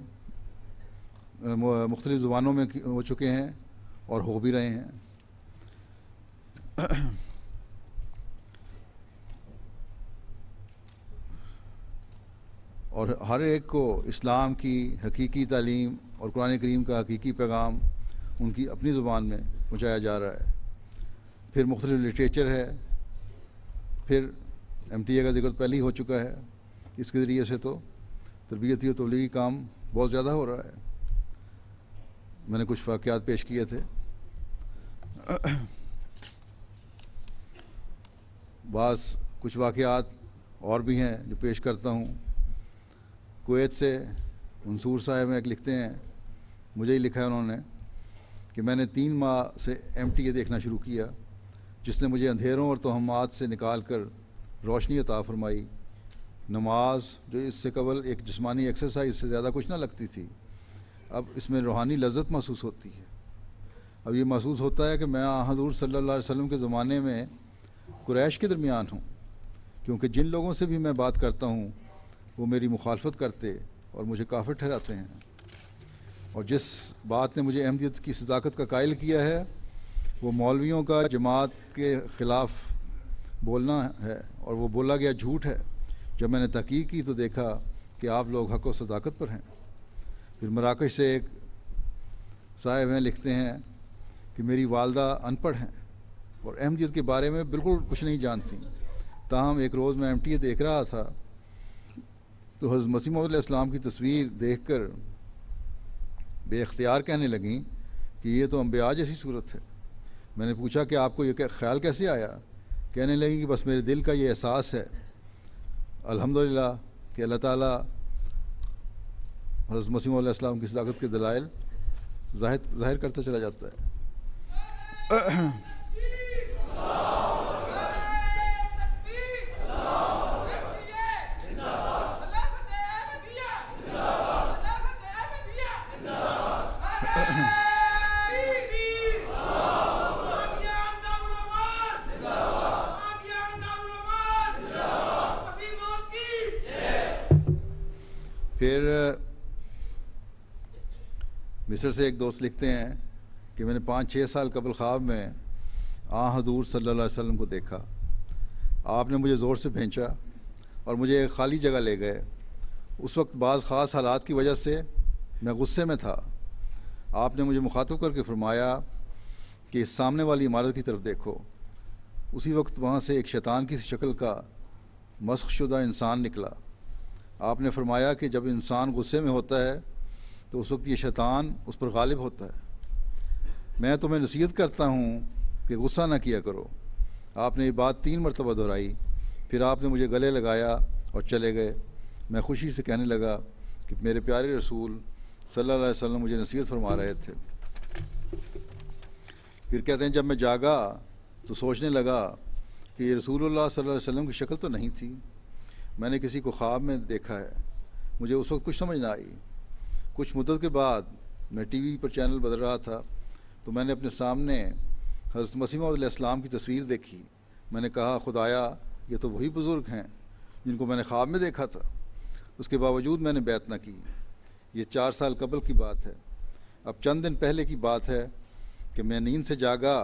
مختلف زبانوں میں ہو چکے ہیں اور ہو بھی رہے ہیں۔ اور ہر ایک کو اسلام کی حقیقی تعلیم اور قرآن کریم کا حقیقی پیغام ان کی اپنی زبان میں پہنچایا جا رہا ہے۔ پھر مختلف لٹریچر ہے، پھر MTA کا ذکر پہلے ہی ہو چکا ہے، اس کے ذریعے سے تو تربیتی اور تبلیغی کام بہت زیادہ ہو رہا ہے۔ میں نے کچھ واقعات پیش کیے تھے۔ کچھ واقعات اور بھی ہیں جو پیش کرتا ہوں۔ کویت سے منصور صاحب ایک لکھتے ہیں، مجھے ہی لکھا ہے انہوں نے، کہ میں نے 3 ماہ سے MTA دیکھنا شروع کیا، جس نے مجھے اندھیروں اور توہمات سے نکال کر روشنی عطا فرمائی۔ نماز جو اس سے قبل ایک جسمانی ایکسرسائز سے زیادہ کچھ نہ لگتی تھی، اب اس میں روحانی لذت محسوس ہوتی ہے۔ اب یہ محسوس ہوتا ہے کہ میں حضور صلی اللہ علیہ وسلم کے زمانے میں قریش کے درمیان ہوں، کیونکہ جن لوگوں سے بھی میں بات کرتا ہوں وہ میری مخالفت کرتے اور مجھے کافر ٹھہراتے ہیں، اور جس بات نے مجھے احمدیت کی صداقت کا قائل کیا ہے وہ مولویوں کا جماعت کے خلاف بولنا ہے، اور وہ بولا گیا جھوٹ ہے۔ جب میں نے تحقیق کی تو دیکھا کہ آپ لوگ حق و صداقت پر ہیں۔ پھر مراکش سے ایک صاحب ہیں، لکھتے ہیں کہ میری والدہ ان پڑھ ہیں اور احمدیت کے بارے میں بالکل کچھ نہیں جانتی، تاہم ایک روز میں MTA دیکھ رہا تھا تو حضرت مسیح موعود علیہ السلام کی تصویر دیکھ کر بے اختیار کہنے لگیں کہ یہ تو انبیاء جیسی صورت ہے۔ میں نے پوچھا کہ آپ کو یہ خیال کیسے آیا؟ کہنے لگیں کہ بس میرے دل کا یہ احساس ہے الحمدللہ کہ کہ اللہ تعالیٰ حضرت مسیح علیہ السلام کی صداقت کے دلائل ظاہر کرتا چلا جاتا ہے. پھر مصر سے ایک دوست لکھتے ہیں کہ میں نے 5-6 سال قبل خواب میں حضور صلی اللہ علیہ وسلم کو دیکھا. آپ نے مجھے زور سے بھینچا اور مجھے ایک خالی جگہ لے گئے. اس وقت بعض خاص حالات کی وجہ سے میں غصے میں تھا. آپ نے مجھے مخاطب کر کے فرمایا کہ اس سامنے والی عمارت کی طرف دیکھو. اسی وقت وہاں سے ایک شیطان کی شکل کا مسخ شدہ انسان نکلا. آپ نے فرمایا کہ جب انسان غصے میں ہوتا ہے تو اس وقت یہ شیطان اس پر غالب ہوتا ہے. میں تمہیں نصیحت کرتا ہوں کہ غصہ نہ کیا کرو. آپ نے یہ بات 3 مرتبہ دہرائی. پھر آپ نے مجھے گلے لگایا اور چلے گئے. میں خوشی سے کہنے لگا کہ میرے پیارے رسول صلی اللہ علیہ وسلم مجھے نصیحت فرما رہے تھے. پھر کہتے ہیں جب میں جاگا تو سوچنے لگا کہ یہ رسول اللہ صلی اللہ علیہ وسلم کی شکل تو نہیں تھی. میں نے کسی کو خواب میں دیکھا ہے. مجھے اس وقت کچھ سمجھ نہ آئی. کچھ مدت کے بعد میں ٹی وی پر چینل بدل رہا تھا تو میں نے اپنے سامنے حضرت مسیح علیہ السلام کی تصویر دیکھی. میں نے کہا خدایا یہ تو وہی بزرگ ہیں جن کو میں نے خواب میں دیکھا تھا. اس کے باوجود میں نے بیعت نہ کی. یہ 4 سال قبل کی بات ہے. اب چند دن پہلے کی بات ہے کہ میں نیند سے جاگا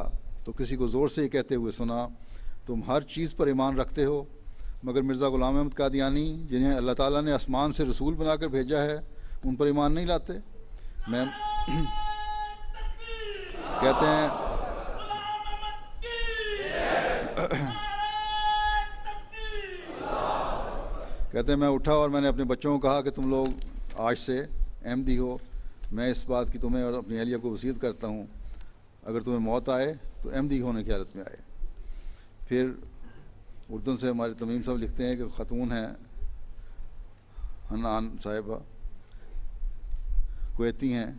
تو کسی کو زور سے یہ کہتے ہوئے سنا تم ہر چیز پر ایمان رکھتے ہو مگر مرزا غلام احمد قادیانی جنہیں اللہ تعالیٰ نے آسمان سے رسول بنا کر بھیجا ہے ان پر ایمان نہیں لاتے. میں کہتے ہیں میں اٹھا اور میں نے اپنے بچوں کو کہا کہ تم لوگ آج سے احمدی ہو. میں اس بات کی تمہیں اور اپنی اہلیہ کو وصیت کرتا ہوں اگر تمہیں موت آئے تو احمدی ہونے کی حالت میں آئے. پھر اردن سے ہمارے تمیم صاحب لکھتے ہیں کہ خاتون ہیں حنان صاحبہ, کویتی ہیں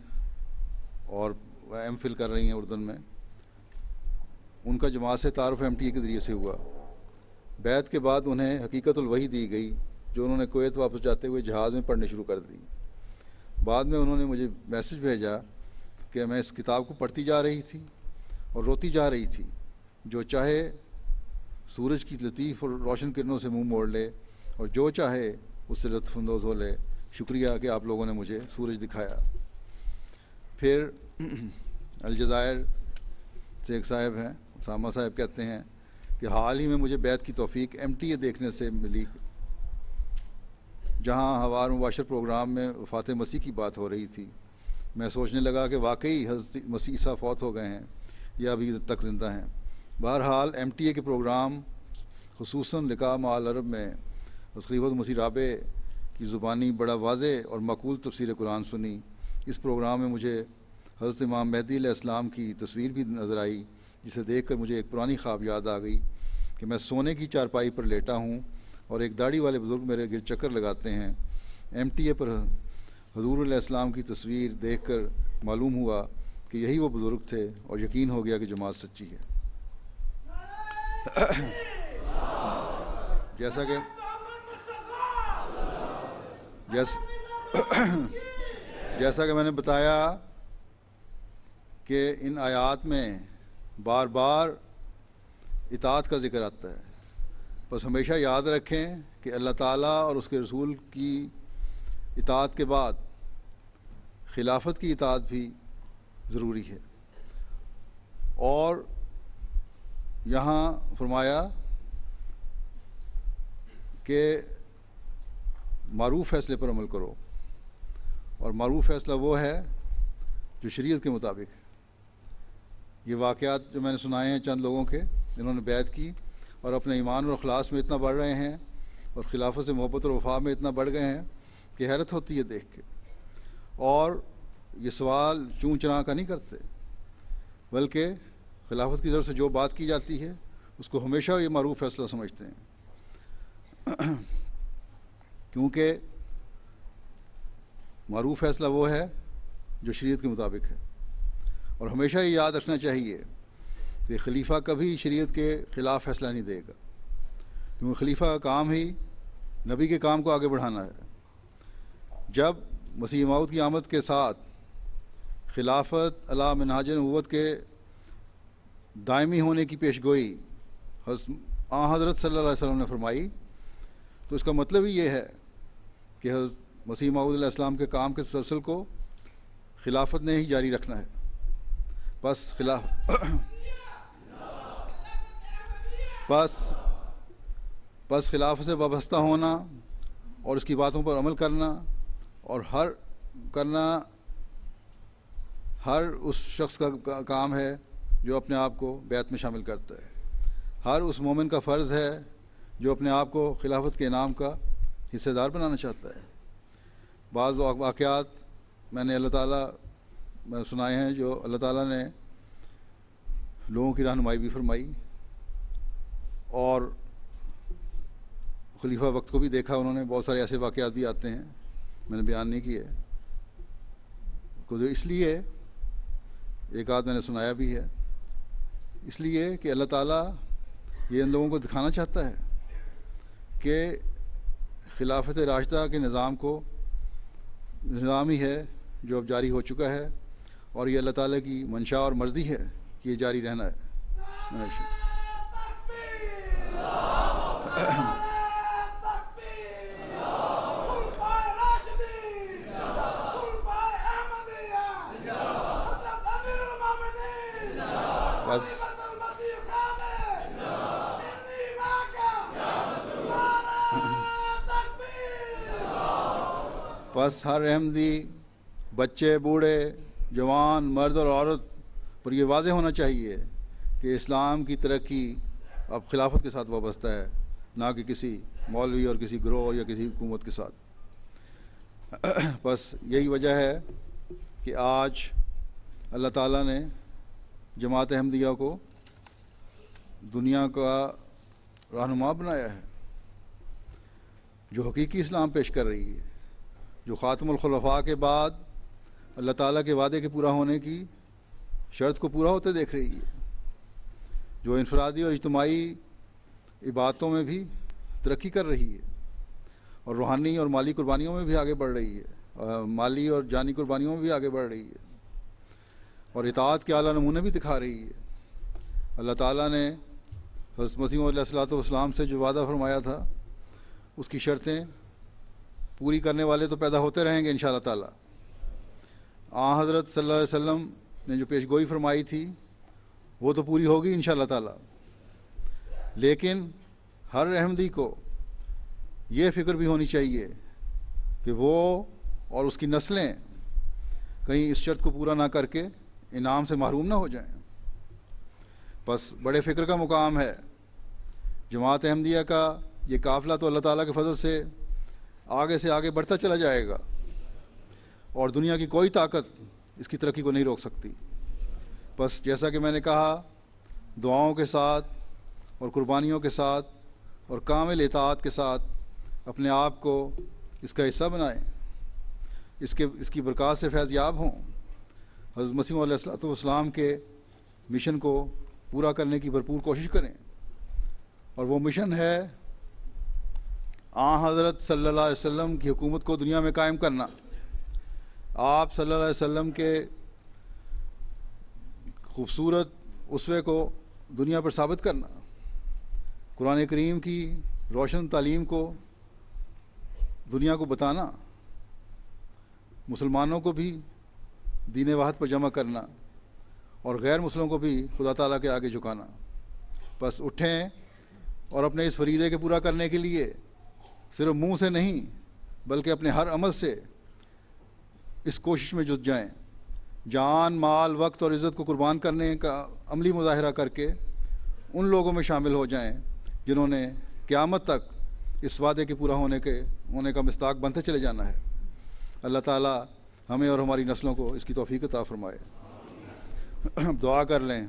اور ایم فل کر رہی ہیں اردن میں. ان کا جماعت سے تعارف ایم ٹی اے کے ذریعے سے ہوا. بیعت کے بعد انہیں حقیقت الوحی دی گئی جو انہوں نے کویت واپس جاتے ہوئے جہاز میں پڑھنے شروع کر دی. بعد میں انہوں نے مجھے میسج بھیجا کہ میں اس کتاب کو پڑھتی جا رہی تھی اور روتی جا رہی تھی. جو چاہے سورج کی لطیف اور روشن کرنوں سے منہ موڑ لے اور جو چاہے اس سے لطف اندوز ہو لے. شکریہ کہ آپ لوگوں نے مجھے سورج دکھایا. پھر الجزائر سے ایک صاحب ہیں, اسامہ صاحب, کہتے ہیں کہ حال ہی میں مجھے بیعت کی توفیق ایم ٹی اے دیکھنے سے ملی جہاں ہموار مباشر پروگرام میں وفات مسیح کی بات ہو رہی تھی. میں سوچنے لگا کہ واقعی حضرت مسیح عیسیٰ فوت ہو گئے ہیں یا ابھی تک زندہ ہیں. بہرحال ایم ٹی اے کے پروگرام خصوصاً لقاء مع العرب میں خلیفۃ مسیح رابع کی زبانی بڑا واضح اور معقول تفسیر قرآن سنی. اس پروگرام میں مجھے حضرت امام مہدی علیہ السلام کی تصویر بھی نظر آئی جسے دیکھ کر مجھے ایک پرانی خواب یاد آ گئی کہ میں سونے کی چارپائی پر لیٹا ہوں اور ایک داڑھی والے بزرگ میرے گرد چکر لگاتے ہیں. ایم ٹی اے پر حضور علیہ السلام کی تصویر دیکھ کر معلوم ہوا کہ یہی وہ بزرگ تھے اور یقین ہو گیا کہ جماعت سچی ہے. جیسا کہ میں نے بتایا کہ ان آیات میں بار بار اطاعت کا ذکر آتا ہے. بس ہمیشہ یاد رکھیں کہ اللہ تعالیٰ اور اس کے رسول کی اطاعت کے بعد خلافت کی اطاعت بھی ضروری ہے. اور یہاں فرمایا کہ معروف فیصلے پر عمل کرو, اور معروف فیصلہ وہ ہے جو شریعت کے مطابق ہے. یہ واقعات جو میں نے سنائے ہیں چند لوگوں کے جنہوں نے بیعت کی اور اپنے ایمان اور اخلاص میں اتنا بڑھ رہے ہیں اور خلافت سے محبت اور وفا میں اتنا بڑھ گئے ہیں کہ حیرت ہوتی ہے دیکھ کے. اور یہ سوال چوں چراں کا نہیں کرتے, بلکہ خلافت کی طرف سے جو بات کی جاتی ہے اس کو ہمیشہ یہ معروف فیصلہ سمجھتے ہیں. کیونکہ معروف فیصلہ وہ ہے جو شریعت کے مطابق ہے. اور ہمیشہ یہ یاد رکھنا چاہیے کہ خلیفہ کبھی شریعت کے خلاف فیصلہ نہیں دے گا، کیونکہ خلیفہ کا کام ہی نبی کے کام کو آگے بڑھانا ہے. جب مسیح موعود کی آمد کے ساتھ خلافت علی منہاج نبوت کے دائمی ہونے کی پیش گوئی حضرت صلی اللہ علیہ وسلم نے فرمائی، تو اس کا مطلب ہی یہ ہے کہ حضرت مسیح موعود علیہ السلام کے کام کے تسلسل کو خلافت نے ہی جاری رکھنا ہے. بس خلافت سے وابستہ ہونا اور اس کی باتوں پر عمل کرنا اور ہر اس شخص کا کام ہے جو اپنے آپ کو بیعت میں شامل کرتا ہے. ہر اس مومن کا فرض ہے جو اپنے آپ کو خلافت کے انعام کا حصہ دار بنانا چاہتا ہے. بعض واقعات میں نے سنائے ہیں جو اللہ تعالیٰ نے لوگوں کی رہنمائی بھی فرمائی، اور خلیفہ وقت کو بھی دیکھا انہوں نے. بہت سارے ایسے واقعات بھی آتے ہیں، میں نے بیان نہیں کیے کو، جو اس لیے ایک آدھ میں نے سنایا بھی ہے، اس لیے کہ اللہ تعالیٰ یہ ان لوگوں کو دکھانا چاہتا ہے کہ خلافت راشدہ کے نظام ہی ہے جو اب جاری ہو چکا ہے، اور یہ اللہ تعالیٰ کی منشا اور مرضی ہے کہ یہ جاری رہنا ہے. بس ہر احمدی، بچے، بوڑھے، جوان، مرد اور عورت پر یہ واضح ہونا چاہیے کہ اسلام کی ترقی اب خلافت کے ساتھ وابستہ ہے، نہ کہ کسی مولوی اور کسی گروہ یا کسی حکومت کے ساتھ. بس یہی وجہ ہے کہ آج اللہ تعالیٰ نے جماعت احمدیہ کو دنیا کا رہنما بنایا ہے، جو حقیقی اسلام پیش کر رہی ہے، جو خاتم الخلفاء کے بعد اللہ تعالیٰ کے وعدے کے پورا ہونے کی شرط کو پورا ہوتے دیکھ رہی ہے، جو انفرادی اور اجتماعی عبادتوں میں بھی ترقی کر رہی ہے، اور روحانی اور مالی قربانیوں میں بھی آگے بڑھ رہی ہے، مالی اور جانی قربانیوں میں بھی آگے بڑھ رہی ہے، اور اطاعت کے اعلیٰ نمونے بھی دکھا رہی ہے. اللہ تعالیٰ نے حضرت مسیح علیہ الصلوۃ والسلام سے جو وعدہ فرمایا تھا اس کی شرطیں پوری کرنے والے تو پیدا ہوتے رہیں گے انشاءاللہ تعالیٰ. حضرت صلی اللہ علیہ وسلم نے جو پیش گوئی فرمائی تھی وہ تو پوری ہوگی انشاءاللہ تعالیٰ، لیکن ہر احمدی کو یہ فکر بھی ہونی چاہیے کہ وہ اور اس کی نسلیں کہیں اس شرط کو پورا نہ کر کے انعام سے محروم نہ ہو جائیں. بس بڑے فکر کا مقام ہے. جماعت احمدیہ کا یہ قافلہ تو اللہ تعالیٰ کے فضل سے آگے بڑھتا چلا جائے گا، اور دنیا کی کوئی طاقت اس کی ترقی کو نہیں روک سکتی. بس جیسا کہ میں نے کہا، دعاؤں کے ساتھ اور قربانیوں کے ساتھ اور کامل اطاعت کے ساتھ اپنے آپ کو اس کا حصہ بنائیں، اس کی برکات سے فیض یاب ہوں، حضرت مسیح علیہ الصلوۃ والسلام کے مشن کو پورا کرنے کی بھرپور کوشش کریں. اور وہ مشن ہے حضرت صلی اللہ علیہ وسلم کی حکومت کو دنیا میں قائم کرنا، آپ صلی اللہ علیہ وسلم کے خوبصورت اسوے کو دنیا پر ثابت کرنا، قرآن کریم کی روشن تعلیم کو دنیا کو بتانا، مسلمانوں کو بھی دین واحد پر جمع کرنا، اور غیر مسلموں کو بھی خدا تعالیٰ کے آگے جھکانا. بس اٹھیں اور اپنے اس فریضے کے پورا کرنے کے لیے صرف منہ سے نہیں بلکہ اپنے ہر عمل سے اس کوشش میں جٹ جائیں، جان، مال، وقت اور عزت کو قربان کرنے کا عملی مظاہرہ کر کے ان لوگوں میں شامل ہو جائیں جنہوں نے قیامت تک اس وعدے کے پورا ہونے کا مصداق بنتے چلے جانا ہے. اللہ تعالیٰ ہمیں اور ہماری نسلوں کو اس کی توفیق عطا فرمائے. دعا کر لیں.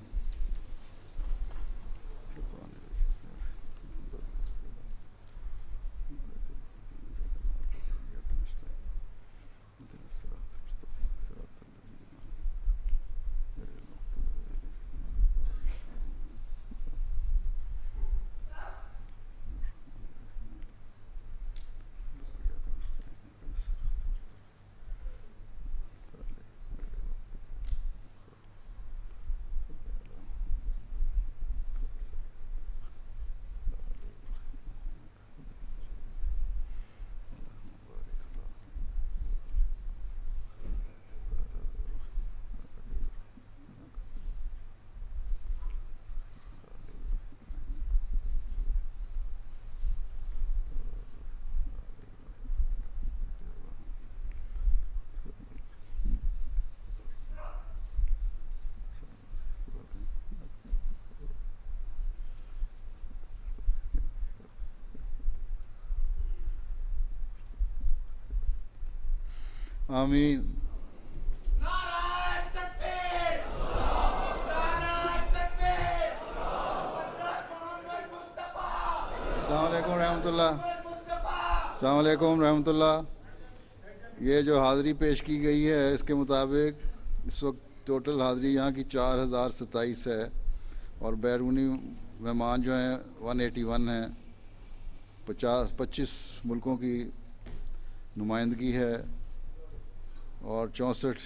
آمین. السلام علیکم رحمۃ اللہ. السلام علیکم رحمۃ اللہ. یہ جو حاضری پیش کی گئی ہے اس کے مطابق اس وقت ٹوٹل حاضری یہاں کی 4027 ہے اور بیرونی مہمان جو ہیں 181 ہیں. 25 ملکوں کی نمائندگی ہے اور 64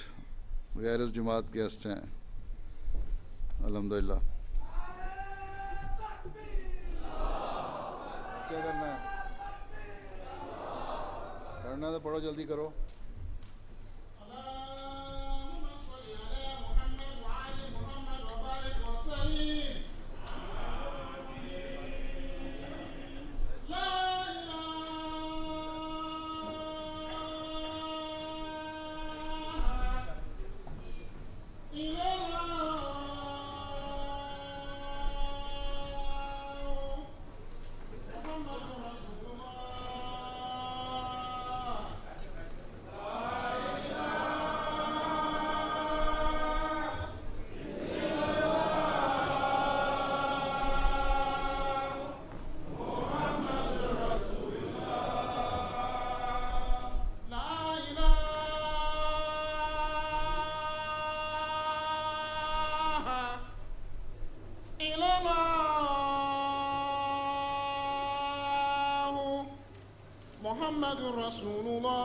غیر جماعت گیسٹ ہیں الحمدللہ. کیا کرنا ہے؟ پڑھنا تو پڑھو، جلدی کرو. محمد رسول الله.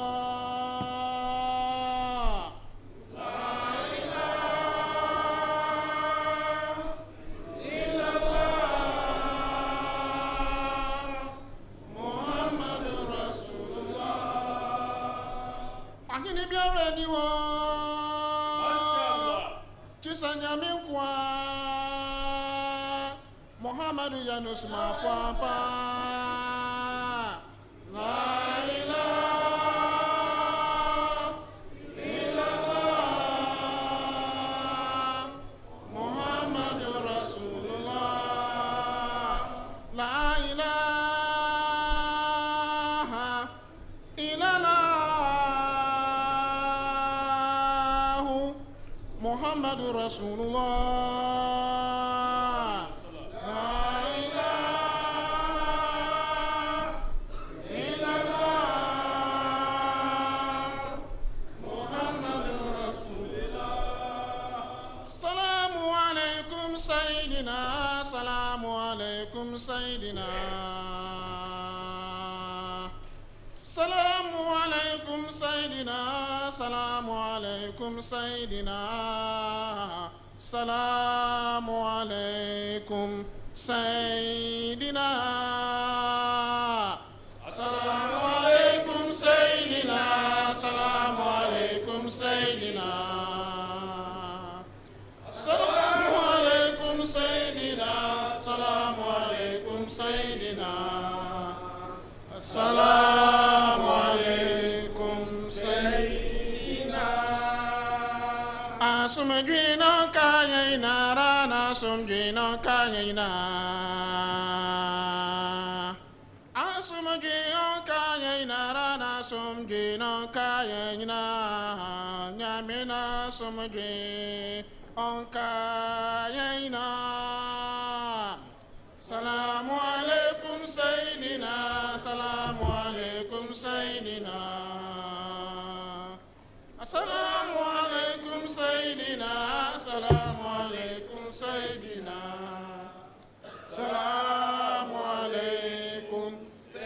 Muhammad Yanus Mafapa. محمد رسول الله. لا إله إلا الله محمد رسول الله. السلام عليكم سيدنا. السلام عليكم سيدنا. السلام عليكم سيدنا. السلام عليكم سيدنا. السلام عليكم سيدنا. السلام عليكم سيدنا. السلام عليكم سيدنا. السلام عليكم سيدنا. السلام عليكم سيدنا. السلام عليكم سيدنا. Asumjino kayina rana sumjino kayina. Asumjino kayina rana sumjino kayina. Nyamina sumjino kayina. Salamu alaikum Sayyidina. Salamu alaikum Sayyidina. Assalamu alaikum Sayyidina. Assalamu alaikum Sayyidina. Assalamu alaikum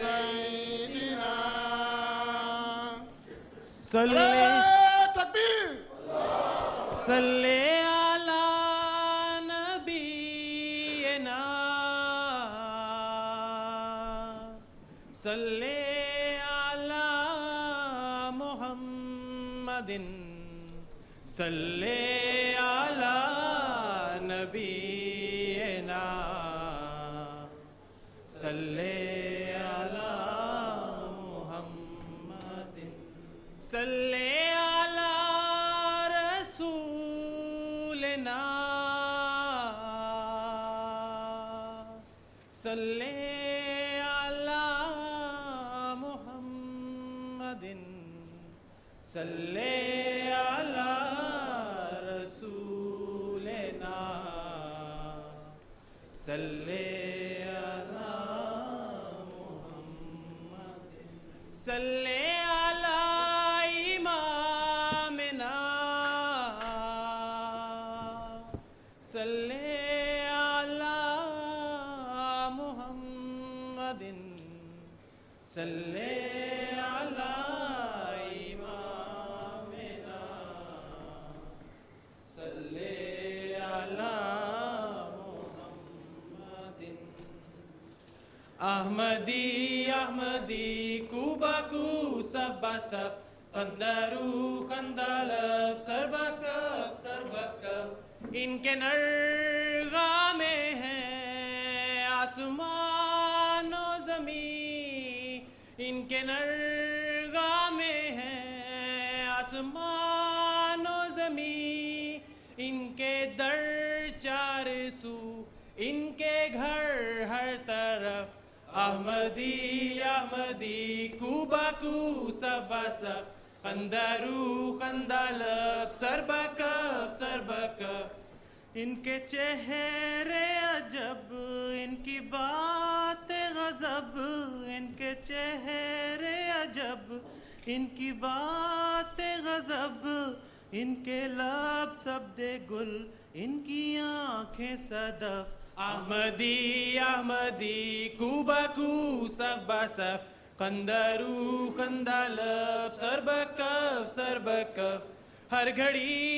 Sayyidina. Salli Takbir. Salli ala nabiyyina. Salli ala Muhammadin. Salli ala nabiyyina. Salli ala Muhammadin. Salli ala Rasulina. Salli ala Muhammadin. صلی علی رسولنا صلی علی محمد صلی علی امامنا صلی علی محمد صلی علی احمدی احمدی کو Baku صف بصف خندرو خندلب سر بکف سر بکف ان کے نرغامے ہیں آسمان و زمین ان کے نرغامے ہیں آسمان و زمین ان کے در چار سو ان کے گھر ہر طرف احمدی احمدی کو باکو صف بصف خندرو خندلب سر بکف سر بکف ان کے چہرے عجب ان کی بات غضب ان کے چہرے عجب ان کی بات غضب ان کے لب سبد گل ان کی آنکھیں صدف احمدی احمدی کو باکو صف بصف خندرو خندلب سر بکف سر بکف ہر گھڑی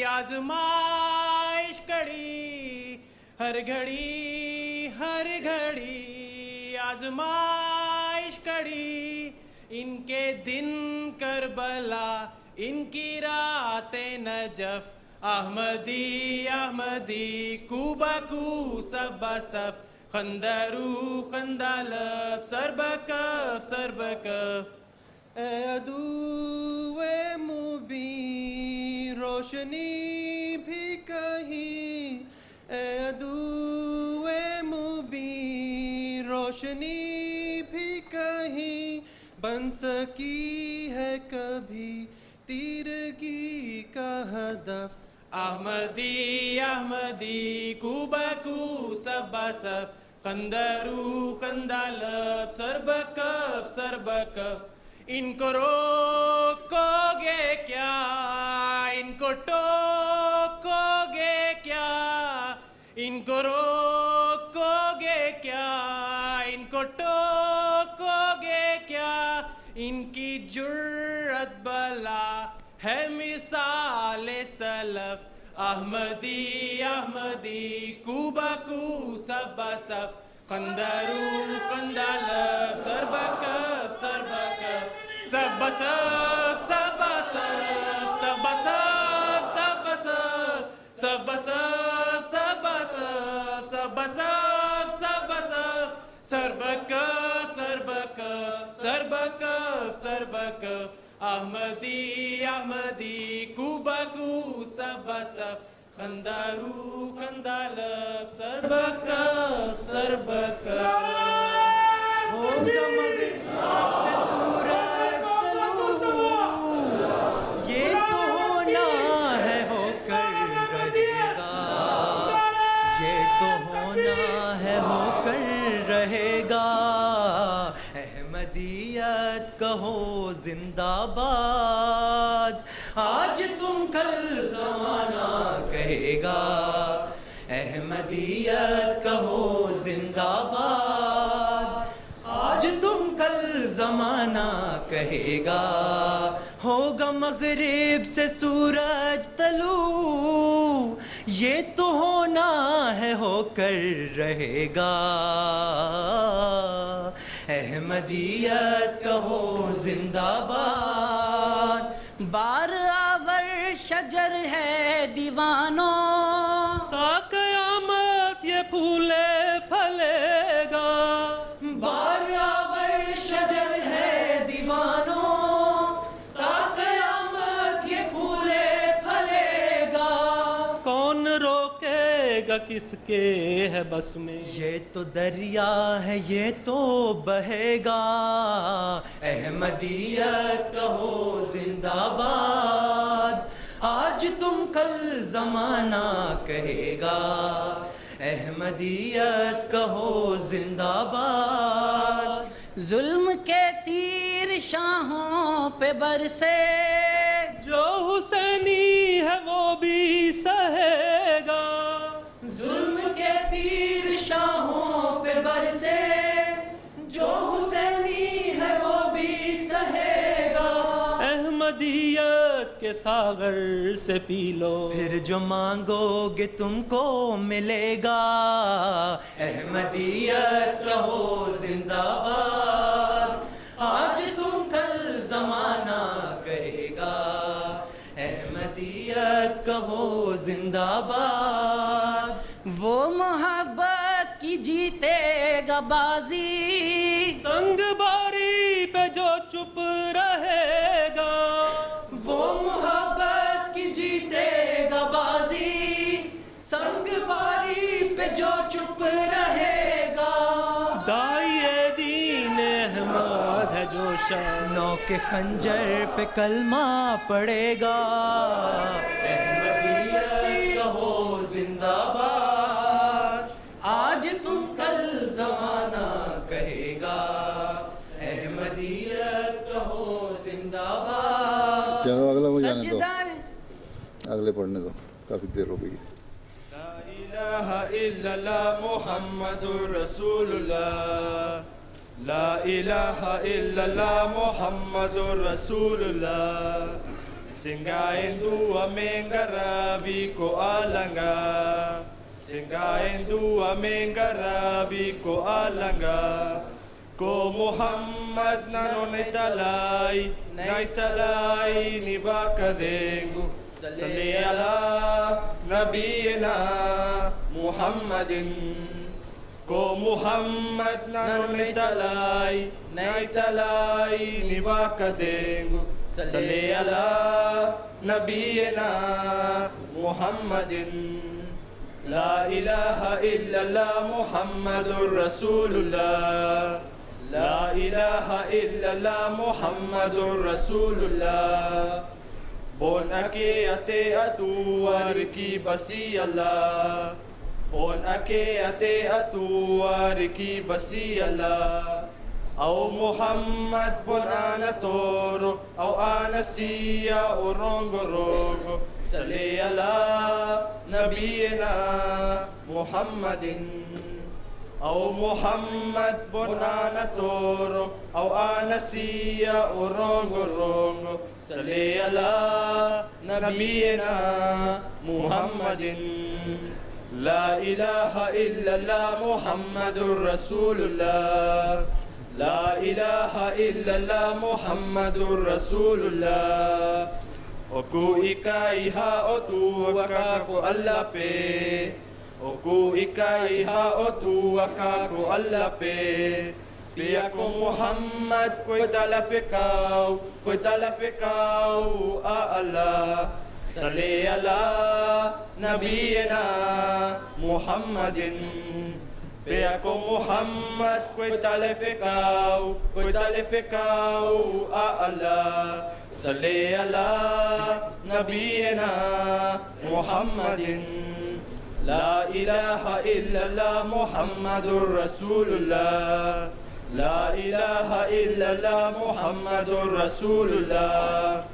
آزمائش کڑی ہر گھڑی آزمائش کڑی ان کے دن کربلا ان کی رات نجف احمدی احمدی کو باکو صف بصف خندرو خندلب سر بکف سر بکف اے عدو مبین روشنی بھی کہیں اے عدو مبین روشنی بھی کہیں بن سکی ہے کبھی تیرگی کا ہدف احمدی احمدی کو باکو صف بصف خندرو خندلب سر بکف سر بکف ان کو روکو گے کیا ان کو ٹوکو گے کیا ان کو روکو گے کیا ان کو ٹوکو گے کیا ان کی جرأت بلا ہے مثال سلف احمدی احمدی کو باکو صف بصف خندرو خندلب سر بکف سر بکف صف بصف صف بصف صف بصف صف بصف صف بصف صف بصف صف بصف صف بصف سر بکف سر بکف سر بکف سر بکف احمدی احمدی کو باکو صف بصف خندرو خندلب سر بکف سر بکف ہوگا مغرب سے سورج طلوع یہ تو ہونا ہے ہو کر رہے گا یہ تو ہونا ہے ہو کر رہے گا احمدیت کہو زندہ باد آج تم کل زمانہ کہے گا احمدیت کہو زندہ باد آج تم کل زمانہ کہے گا ہوگا مغرب سے سورج طلوع یہ تو ہونا ہے ہو کر رہے گا احمدیت کہو زندہ باد بار آور شجر ہے دیوانوں تا قیامت یہ پھولے پھلے گا بار آور شجر ہے دیوانوں تا قیامت یہ پھولے پھلے گا کون روکے گا کس کے ہے بس میں. یہ تو دریا ہے یہ تو بہے گا, احمدیت کہو زندہ باد. آج تم کل زمانہ کہے گا, احمدیت کہو زندہ باد. ظلم کے تیر شاہوں پہ برسے, جو حسینی ہے وہ بھی سہے گا. ظلم کے تیر شاہوں پہ برسے, جو حسینی ہے وہ بھی سہے گا. احمدیت کے ساغر سے پی لو, پھر جو مانگو گے تم کو ملے گا. احمدیت کہو زندہ باد. آج تم کل زمانہ کہے گا, احمدیت کہو زندہ باد. وہ محبت کی جیتے گا بازی, سنگ باری پہ جو چپ رہے گا. وہ محبت کی جیتے گا بازی, سنگ باری پہ جو چپ رہے گا. داعیے دین احمد ہے جو شاہ, نو کے خنجر پہ کلمہ پڑے گا. احمدیت کہو زندہ باد. آج تم کل زمانہ کہے گا, احمدیت کہو زندہ باد. چلو اگلا وہ جانے دو, سجدہ اگلے پڑھنے دو, کافی دیر ہو گئی. لا الہ الا اللہ محمد رسول اللہ. لا الہ الا اللہ محمد رسول اللہ. Singaendu amengara biko alanga, Singaendu amengara biko alanga. Ko Muhammad nanonaitalai, naitalai ni bakadengu. Salli ala nabiyina Muhammadin. Ko Muhammad nanonaitalai, naitalai ni bakadengu. Salli ala nabiyina Muhammadin. La ilaha illallah Muhammadur Rasulullah. La ilaha illallah Muhammadur Rasulullah. Bon ake ate atuar ki basi Allah. Bon ake ate atuar ki basi Allah. Au Muhammad bon ana toro, au ana siya o rongo rongo. Salli ala nabiyina Muhammadin. Au Muhammad bon ana toro, au ana siya o rongo rongo. Salli ala nabiyina Muhammadin. La ilaha illallah Muhammadur Rasulullah. La ilaha illallah Muhammadur Rasulullah. Oku ikai ha otu wakaku Allah pe. Oku ikai ha otu wakaku Allah pe. Biako Muhammad koi talafikau a Allah. Salli ala nabiyina Muhammadin. Biako Muhammad koi talafikau a Allah. Salli ala nabiyina Muhammadin. La ilaha illallah Muhammadur Rasulullah. La ilaha illallah Muhammadur Rasulullah.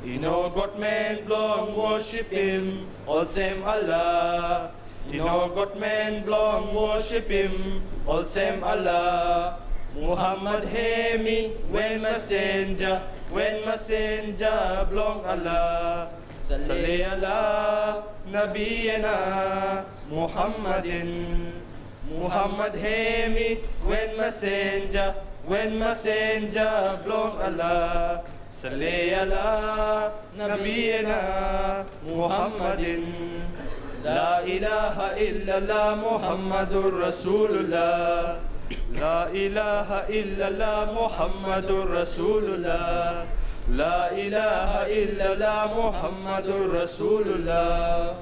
You know God man belong worship him, all same Allah. You know God man belong worship him, all same Allah. Muhammad hear me when messenger belong Allah. Salli ala nabiyina Muhammadin. Muhammad hear me when messenger belong Allah. Salli ala nabiyina Muhammadin. La ilaha illallah Muhammadur Rasulullah. La ilaha illallah Muhammadur Rasulullah. La ilaha illallah Muhammadur Rasulullah.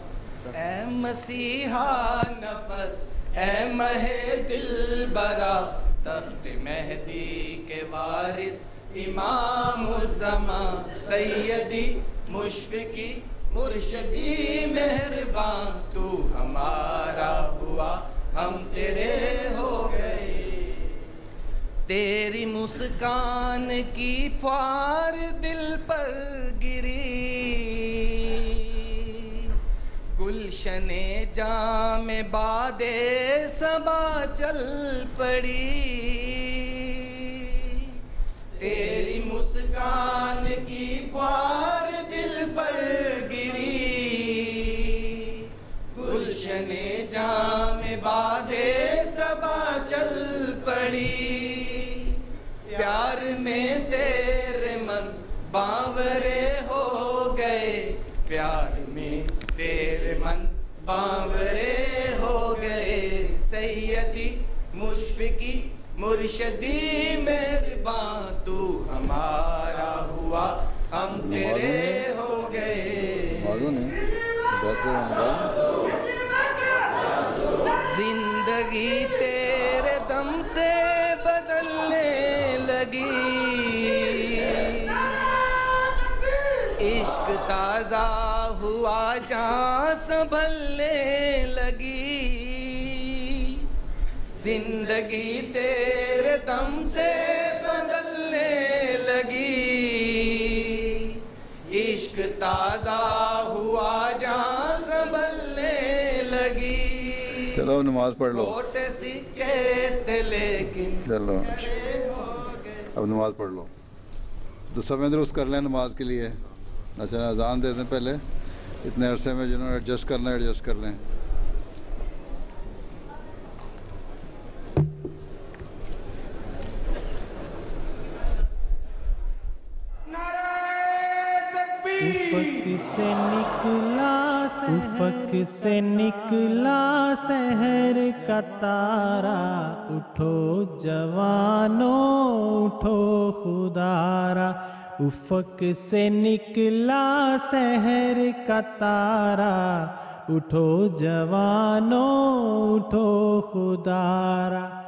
اے مسیحا نفس اے مہ دل برا تخت مہدی کے وارث امام الزمان سیدی مشفقی مرشدی مہربان تو ہمارا ہوا ہم تیرے ہو گئے تیری مسکان کی پھوار دل پر گری گلشن جام باد صبا چل پڑی تیری مسکان کی پھوار دل پر گری گلشن جام باد صبا چل پڑی پیار میں تیرے من باورے ہو گئے پیار میں تیرے من باورے ہو گئے سیدی مشفقی مرشدی مہربان تو ہمارا ہوا ہم تیرے ہو گئے زندگی تیرے دم سے بدلنے لگی عشق تازہ ہوا جان سنبھلنے لگی زندگی تیرے دم سے بدلنے لگی عشق تازہ ہوا جان سنبھلنے لگی چلو نماز پڑھ لو چھوٹے سکے تھے لیکن چلو اب نماز پڑھ لو تو سب درست کر لیں نماز کے لیے اچھا اذان دے دیں پہلے اتنے عرصے میں جنہوں نے ایڈجسٹ کرنا ہے ایڈجسٹ کر لیں افق سے نکلا سحر کا تارا اٹھو جوانوں اٹھو خدارا افق سے نکلا سحر کا تارا اٹھو جوانوں اٹھو خدارا